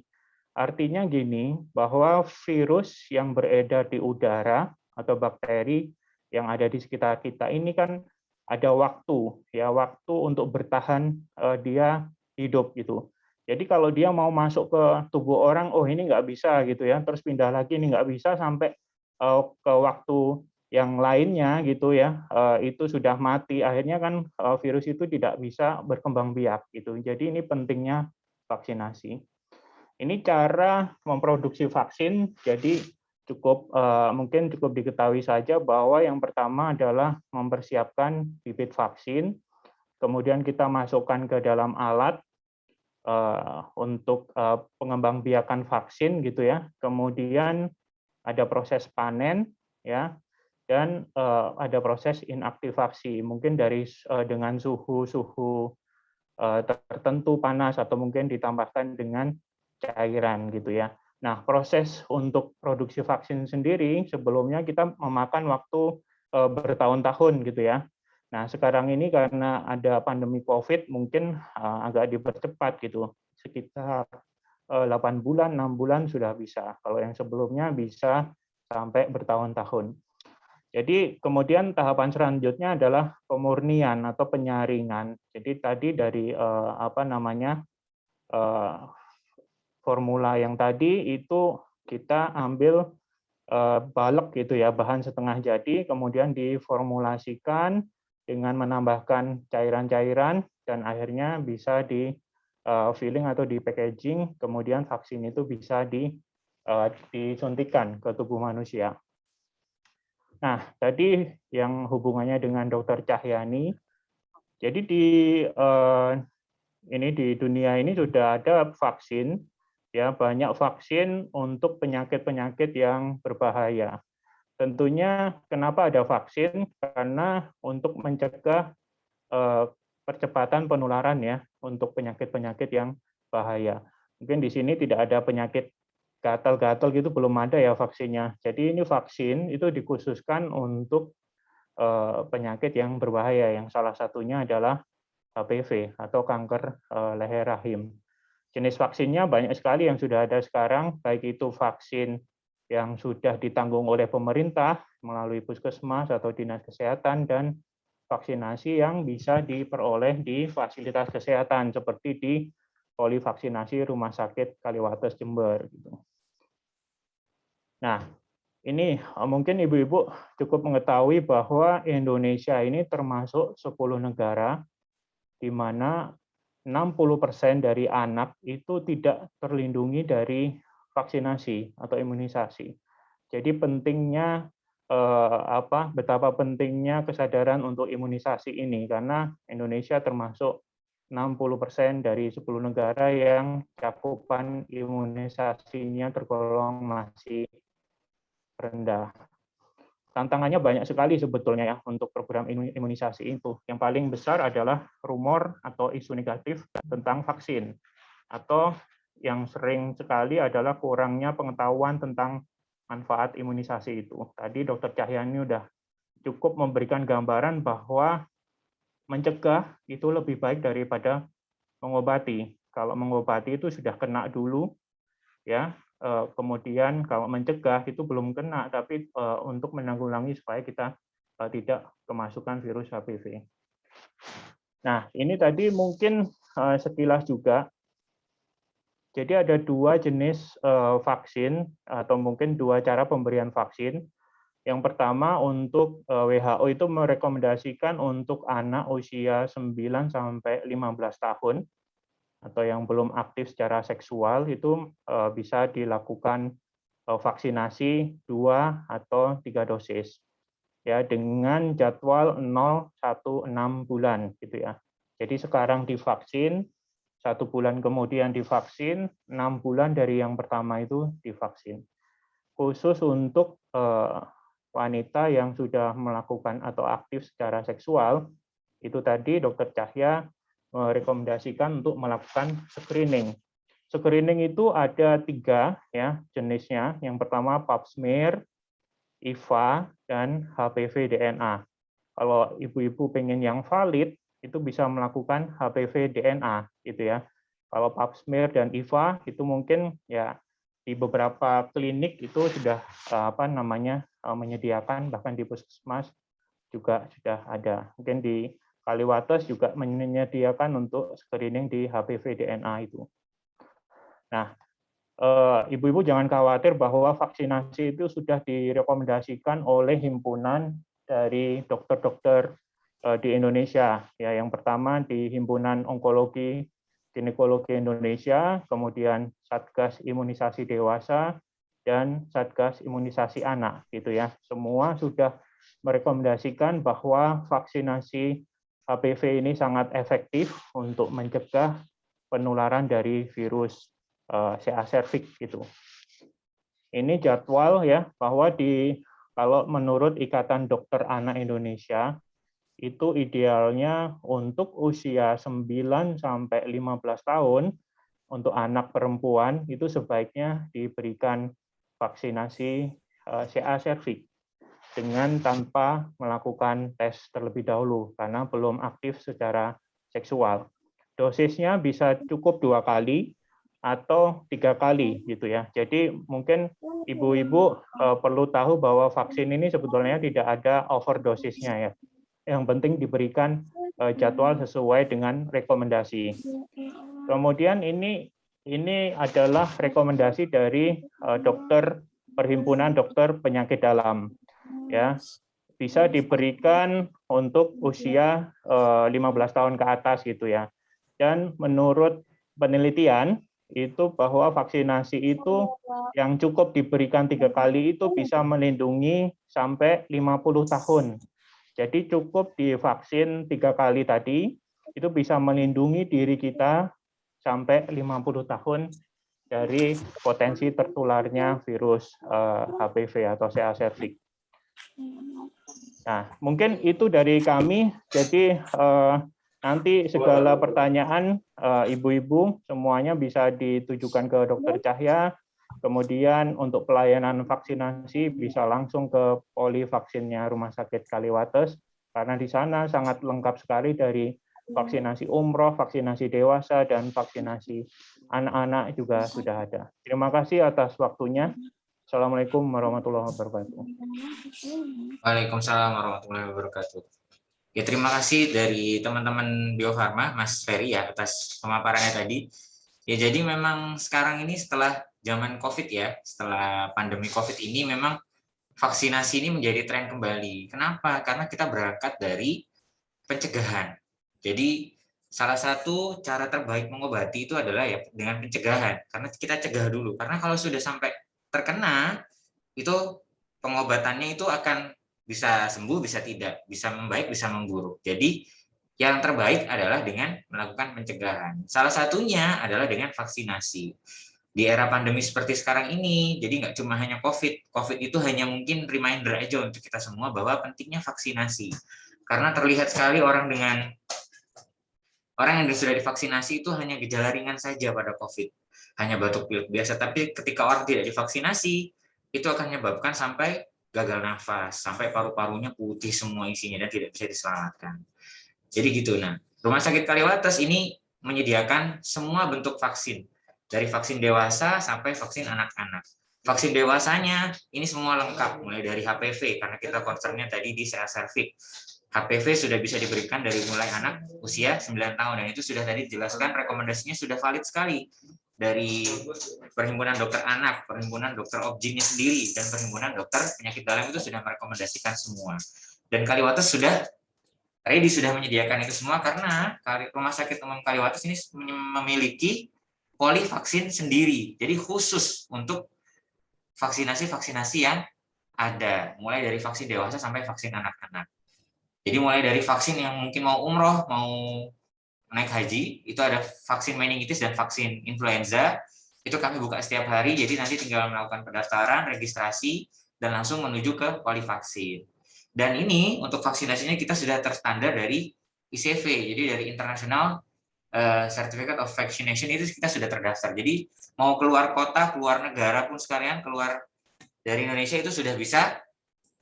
Artinya gini, bahwa virus yang beredar di udara atau bakteri yang ada di sekitar kita ini kan ada waktu untuk bertahan dia hidup gitu. Jadi kalau dia mau masuk ke tubuh orang, oh ini nggak bisa gitu ya, terus pindah lagi ini nggak bisa sampai ke waktu yang lainnya gitu ya, itu sudah mati, akhirnya kan virus itu tidak bisa berkembang biak gitu. Jadi ini pentingnya vaksinasi. Ini cara memproduksi vaksin, jadi mungkin cukup diketahui saja bahwa yang pertama adalah mempersiapkan bibit vaksin, kemudian kita masukkan ke dalam alat untuk pengembangbiakan vaksin gitu ya. Kemudian ada proses panen ya, dan ada proses inaktivasi, mungkin dengan suhu tertentu panas atau mungkin ditambahkan dengan cairan gitu ya. Nah, proses untuk produksi vaksin sendiri sebelumnya kita memakan waktu bertahun-tahun gitu ya. Nah, sekarang ini karena ada pandemi COVID mungkin agak dipercepat gitu, sekitar 8 bulan, 6 bulan sudah bisa. Kalau yang sebelumnya bisa sampai bertahun-tahun. Jadi kemudian tahapan selanjutnya adalah pemurnian atau penyaringan. Jadi tadi dari formula yang tadi itu kita ambil balek gitu ya, bahan setengah jadi, kemudian diformulasikan dengan menambahkan cairan-cairan dan akhirnya bisa di filling atau di packaging, kemudian vaksin itu bisa disuntikan ke tubuh manusia. Nah, tadi yang hubungannya dengan Dr. Cahyani, jadi ini di dunia ini sudah ada vaksin, ya banyak vaksin untuk penyakit-penyakit yang berbahaya. Tentunya kenapa ada vaksin? Karena untuk mencegah percepatan penularan ya untuk penyakit-penyakit yang bahaya. Mungkin di sini tidak ada penyakit gatal-gatal gitu, belum ada ya vaksinnya. Jadi ini vaksin itu dikhususkan untuk penyakit yang berbahaya, yang salah satunya adalah HPV atau kanker leher rahim. Jenis vaksinnya banyak sekali yang sudah ada sekarang, baik itu vaksin yang sudah ditanggung oleh pemerintah melalui puskesmas atau dinas kesehatan, dan vaksinasi yang bisa diperoleh di fasilitas kesehatan seperti di polivaksinasi Rumah Sakit Kaliwates Jember. Nah, ini mungkin Ibu-Ibu cukup mengetahui bahwa Indonesia ini termasuk 10 negara di mana 60% dari anak itu tidak terlindungi dari vaksinasi atau imunisasi. Jadi pentingnya betapa pentingnya kesadaran untuk imunisasi ini, karena Indonesia termasuk 60% dari 10 negara yang cakupan imunisasinya tergolong masih rendah. Tantangannya banyak sekali sebetulnya ya untuk program imunisasi itu. Yang paling besar adalah rumor atau isu negatif tentang vaksin, atau yang sering sekali adalah kurangnya pengetahuan tentang manfaat imunisasi itu. Tadi Dr. Cahyani sudah cukup memberikan gambaran bahwa mencegah itu lebih baik daripada mengobati. Kalau mengobati itu sudah kena dulu, ya. Kemudian kalau mencegah itu belum kena, tapi untuk menanggulangi supaya kita tidak kemasukan virus HPV. Nah, ini tadi mungkin sekilas juga. Jadi ada 2 jenis vaksin atau mungkin 2 cara pemberian vaksin. Yang pertama untuk WHO itu merekomendasikan untuk anak usia 9 sampai 15 tahun atau yang belum aktif secara seksual itu bisa dilakukan vaksinasi 2 atau 3 dosis ya dengan jadwal 0, 1, 6 bulan gitu ya. Jadi sekarang divaksin, 1 bulan kemudian divaksin, 6 bulan dari yang pertama itu divaksin. Khusus untuk wanita yang sudah melakukan atau aktif secara seksual, itu tadi Dr. Cahya merekomendasikan untuk melakukan screening. Screening itu ada 3 ya jenisnya. Yang pertama pap smear, IVA, dan HPV DNA. Kalau ibu-ibu pengen yang valid, itu bisa melakukan HPV DNA gitu ya. Kalau pap smear dan IVA itu mungkin ya di beberapa klinik itu sudah menyediakan, bahkan di puskesmas juga sudah ada. Mungkin di Kaliwates juga menyediakan untuk screening di HPV DNA itu. Nah, ibu-ibu jangan khawatir bahwa vaksinasi itu sudah direkomendasikan oleh himpunan dari dokter-dokter di Indonesia. Ya, yang pertama di Himpunan Onkologi Ginekologi Indonesia, kemudian Satgas Imunisasi Dewasa, dan Satgas Imunisasi Anak, gitu ya. Semua sudah merekomendasikan bahwa vaksinasi HPV ini sangat efektif untuk mencegah penularan dari virus CA cervix gitu. Ini jadwal ya, bahwa kalau menurut Ikatan Dokter Anak Indonesia itu idealnya untuk usia 9 sampai 15 tahun untuk anak perempuan itu sebaiknya diberikan vaksinasi CA cervix dengan tanpa melakukan tes terlebih dahulu karena belum aktif secara seksual. Dosisnya bisa cukup 2 kali atau 3 kali gitu ya. Jadi mungkin ibu-ibu perlu tahu bahwa vaksin ini sebetulnya tidak ada overdosisnya ya. Yang penting diberikan jadwal sesuai dengan rekomendasi. Kemudian ini adalah rekomendasi dari dokter Perhimpunan Dokter Penyakit Dalam. Ya, bisa diberikan untuk usia 15 tahun ke atas gitu ya. Dan menurut penelitian itu bahwa vaksinasi itu yang cukup diberikan 3 kali itu bisa melindungi sampai 50 tahun. Jadi cukup divaksin 3 kali tadi, itu bisa melindungi diri kita sampai 50 tahun dari potensi tertularnya virus HPV atau CA cervix. Nah, mungkin itu dari kami. Jadi nanti segala pertanyaan ibu-ibu semuanya bisa ditujukan ke Dokter Cahya. Kemudian untuk pelayanan vaksinasi bisa langsung ke polivaksinnya Rumah Sakit Kaliwates, karena di sana sangat lengkap sekali dari vaksinasi umroh, vaksinasi dewasa, dan vaksinasi anak-anak juga sudah ada. Terima kasih atas waktunya. Assalamualaikum warahmatullahi wabarakatuh. Waalaikumsalam warahmatullahi wabarakatuh. Ya, terima kasih dari teman-teman Bio Farma, Mas Ferry ya, atas pemaparannya tadi. Ya, jadi memang sekarang ini setelah zaman COVID ya, setelah pandemi COVID ini memang vaksinasi ini menjadi tren kembali. Kenapa? Karena kita berangkat dari pencegahan. Jadi salah satu cara terbaik mengobati itu adalah ya dengan pencegahan. Karena kita cegah dulu. Karena kalau sudah sampai terkena, itu pengobatannya itu akan bisa sembuh, bisa tidak, bisa membaik, bisa memburuk. Jadi yang terbaik adalah dengan melakukan pencegahan. Salah satunya adalah dengan vaksinasi. Di era pandemi seperti sekarang ini, jadi nggak cuma hanya COVID. COVID itu hanya mungkin reminder aja untuk kita semua bahwa pentingnya vaksinasi. Karena terlihat sekali orang yang sudah divaksinasi itu hanya gejala ringan saja pada COVID. Hanya batuk pilek biasa. Tapi ketika orang tidak divaksinasi, itu akan menyebabkan sampai gagal nafas, sampai paru-parunya putih semua isinya dan tidak bisa diselamatkan. Jadi gitu. Nah, Rumah Sakit Kaliwates ini menyediakan semua bentuk vaksin. Dari vaksin dewasa sampai vaksin anak-anak. Vaksin dewasanya ini semua lengkap, mulai dari HPV, karena kita concernnya tadi di CA cervix. HPV sudah bisa diberikan dari mulai anak usia 9 tahun, dan itu sudah tadi dijelaskan, rekomendasinya sudah valid sekali. Dari Perhimpunan Dokter Anak, Perhimpunan Dokter Obgynnya sendiri, dan Perhimpunan Dokter Penyakit Dalam itu sudah merekomendasikan semua. Dan Kaliwates sudah ready, sudah menyediakan itu semua, karena Rumah Sakit Umum Kaliwates ini memiliki polivaksin sendiri, jadi khusus untuk vaksinasi-vaksinasi yang ada, mulai dari vaksin dewasa sampai vaksin anak-anak. Jadi mulai dari vaksin yang mungkin mau umroh, mau naik haji, itu ada vaksin meningitis dan vaksin influenza, itu kami buka setiap hari, jadi nanti tinggal melakukan pendaftaran, registrasi, dan langsung menuju ke polivaksin. Dan ini untuk vaksinasinya kita sudah terstandar dari ICV, jadi dari International Certificate of Vaccination, itu kita sudah terdaftar. Jadi mau keluar kota, keluar negara pun sekalian, keluar dari Indonesia itu sudah bisa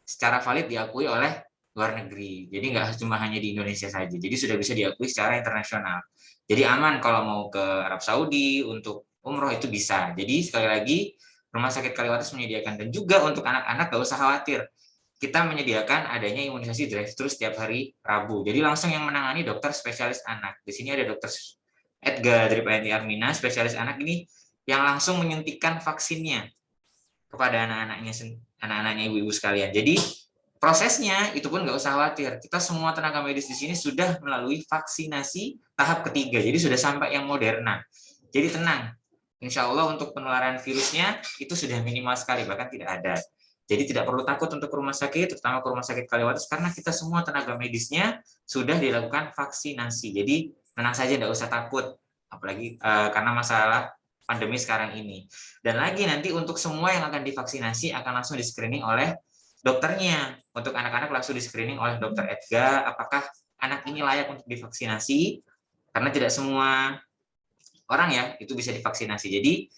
secara valid diakui oleh luar negeri. Jadi nggak cuma hanya di Indonesia saja. Jadi sudah bisa diakui secara internasional. Jadi aman kalau mau ke Arab Saudi untuk umroh itu bisa. Jadi sekali lagi Rumah Sakit Kaliwates menyediakan, dan juga untuk anak-anak nggak usah khawatir. Kita menyediakan adanya imunisasi drive-thru setiap hari Rabu. Jadi langsung yang menangani dokter spesialis anak. Di sini ada Dokter Edgar dari PNI Armina, spesialis anak ini yang langsung menyuntikkan vaksinnya kepada anak-anaknya ibu-ibu sekalian. Jadi prosesnya itu pun nggak usah khawatir. Kita semua tenaga medis di sini sudah melalui vaksinasi tahap ketiga. Jadi sudah sampai yang Moderna. Jadi tenang. Insya Allah untuk penularan virusnya itu sudah minimal sekali, bahkan tidak ada. Jadi tidak perlu takut untuk rumah sakit, terutama ke Rumah Sakit Kaliwates, karena kita semua tenaga medisnya sudah dilakukan vaksinasi. Jadi tenang saja, tidak usah takut, apalagi karena masalah pandemi sekarang ini. Dan lagi nanti untuk semua yang akan divaksinasi akan langsung di-screening oleh dokternya. Untuk anak-anak langsung di-screening oleh Dokter Edgar, apakah anak ini layak untuk divaksinasi, karena tidak semua orang ya itu bisa divaksinasi. Jadi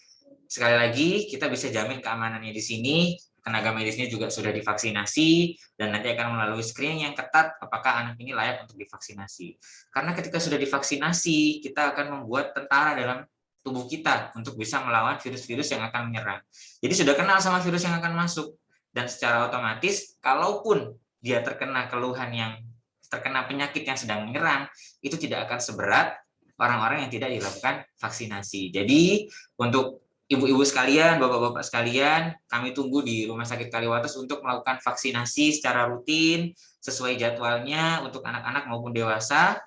sekali lagi kita bisa jamin keamanannya di sini. Tenaga medisnya juga sudah divaksinasi, dan nanti akan melalui screening yang ketat apakah anak ini layak untuk divaksinasi. Karena ketika sudah divaksinasi, kita akan membuat tentara dalam tubuh kita untuk bisa melawan virus-virus yang akan menyerang. Jadi sudah kenal sama virus yang akan masuk, dan secara otomatis kalaupun dia terkena keluhan yang terkena penyakit yang sedang menyerang, itu tidak akan seberat orang-orang yang tidak dilakukan vaksinasi. Jadi untuk ibu-ibu sekalian, bapak-bapak sekalian, kami tunggu di Rumah Sakit Kaliwates untuk melakukan vaksinasi secara rutin, sesuai jadwalnya untuk anak-anak maupun dewasa.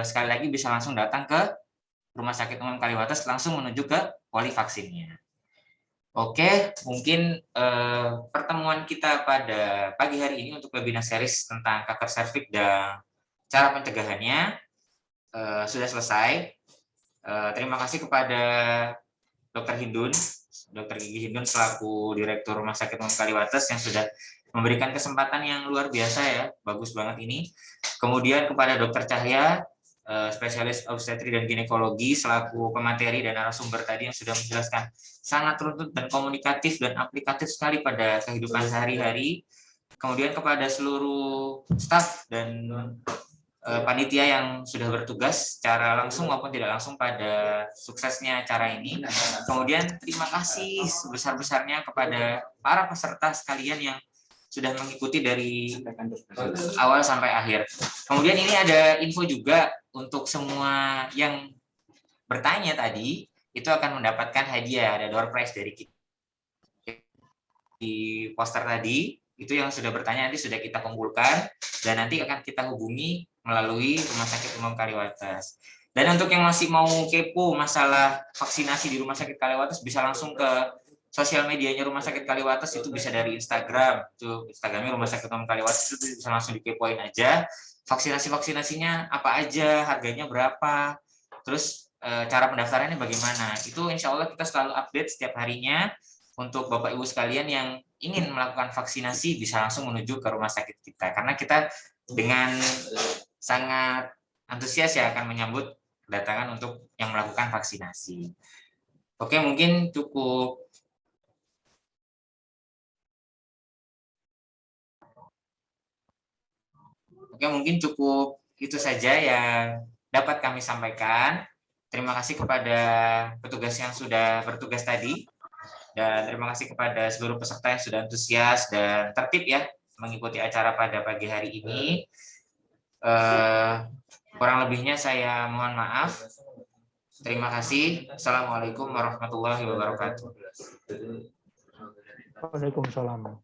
Sekali lagi bisa langsung datang ke Rumah Sakit Umum Kaliwates, langsung menuju ke polivaksinnya. Oke, mungkin pertemuan kita pada pagi hari ini untuk webinar series tentang kanker serviks dan cara pencegahannya sudah selesai. Terima kasih kepada Dr. Hindun, Dr. Gigi Hindun selaku Direktur Rumah Sakit Umum Kaliwates yang sudah memberikan kesempatan yang luar biasa ya, bagus banget ini. Kemudian kepada Dr. Cahya, spesialis obstetri dan ginekologi selaku pemateri dan narasumber tadi yang sudah menjelaskan sangat runtut dan komunikatif dan aplikatif sekali pada kehidupan sehari-hari. Kemudian kepada seluruh staf dan panitia yang sudah bertugas secara langsung maupun tidak langsung pada suksesnya acara ini. Kemudian terima kasih sebesar-besarnya kepada para peserta sekalian yang sudah mengikuti dari awal sampai akhir. Kemudian ini ada info juga untuk semua yang bertanya tadi, itu akan mendapatkan hadiah, ada door prize dari kita. Di poster tadi, itu yang sudah bertanya nanti sudah kita kumpulkan, dan nanti akan kita hubungi melalui Rumah Sakit Umum Kaliwates. Dan untuk yang masih mau kepo masalah vaksinasi di Rumah Sakit Kaliwates, bisa langsung ke sosial medianya Rumah Sakit Kaliwates, itu bisa dari Instagram, itu Instagramnya Rumah Sakit Umum Kaliwates, itu bisa langsung dikepoin aja. Vaksinasinya apa aja, harganya berapa, terus cara pendaftarannya bagaimana. Itu insya Allah kita selalu update setiap harinya. Untuk Bapak Ibu sekalian yang ingin melakukan vaksinasi bisa langsung menuju ke rumah sakit kita. Karena kita dengan sangat antusias ya akan menyambut kedatangan untuk yang melakukan vaksinasi. Oke, mungkin cukup itu saja yang dapat kami sampaikan. Terima kasih kepada petugas yang sudah bertugas tadi. Dan terima kasih kepada seluruh peserta yang sudah antusias dan tertib ya mengikuti acara pada pagi hari ini. Kurang lebihnya saya mohon maaf. Terima kasih. Assalamualaikum warahmatullahi wabarakatuh. Waalaikumsalam.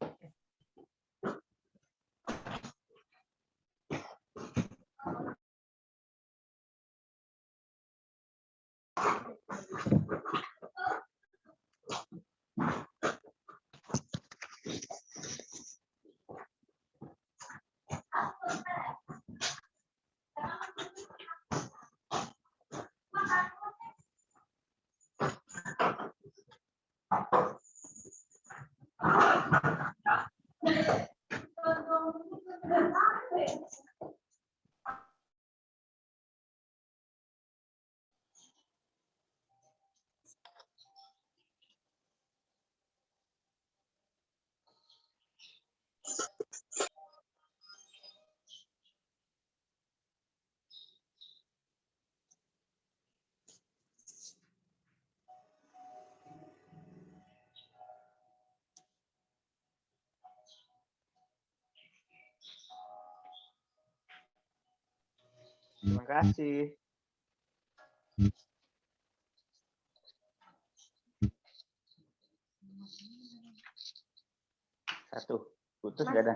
Terima kasih. Satu, putus nggak ada.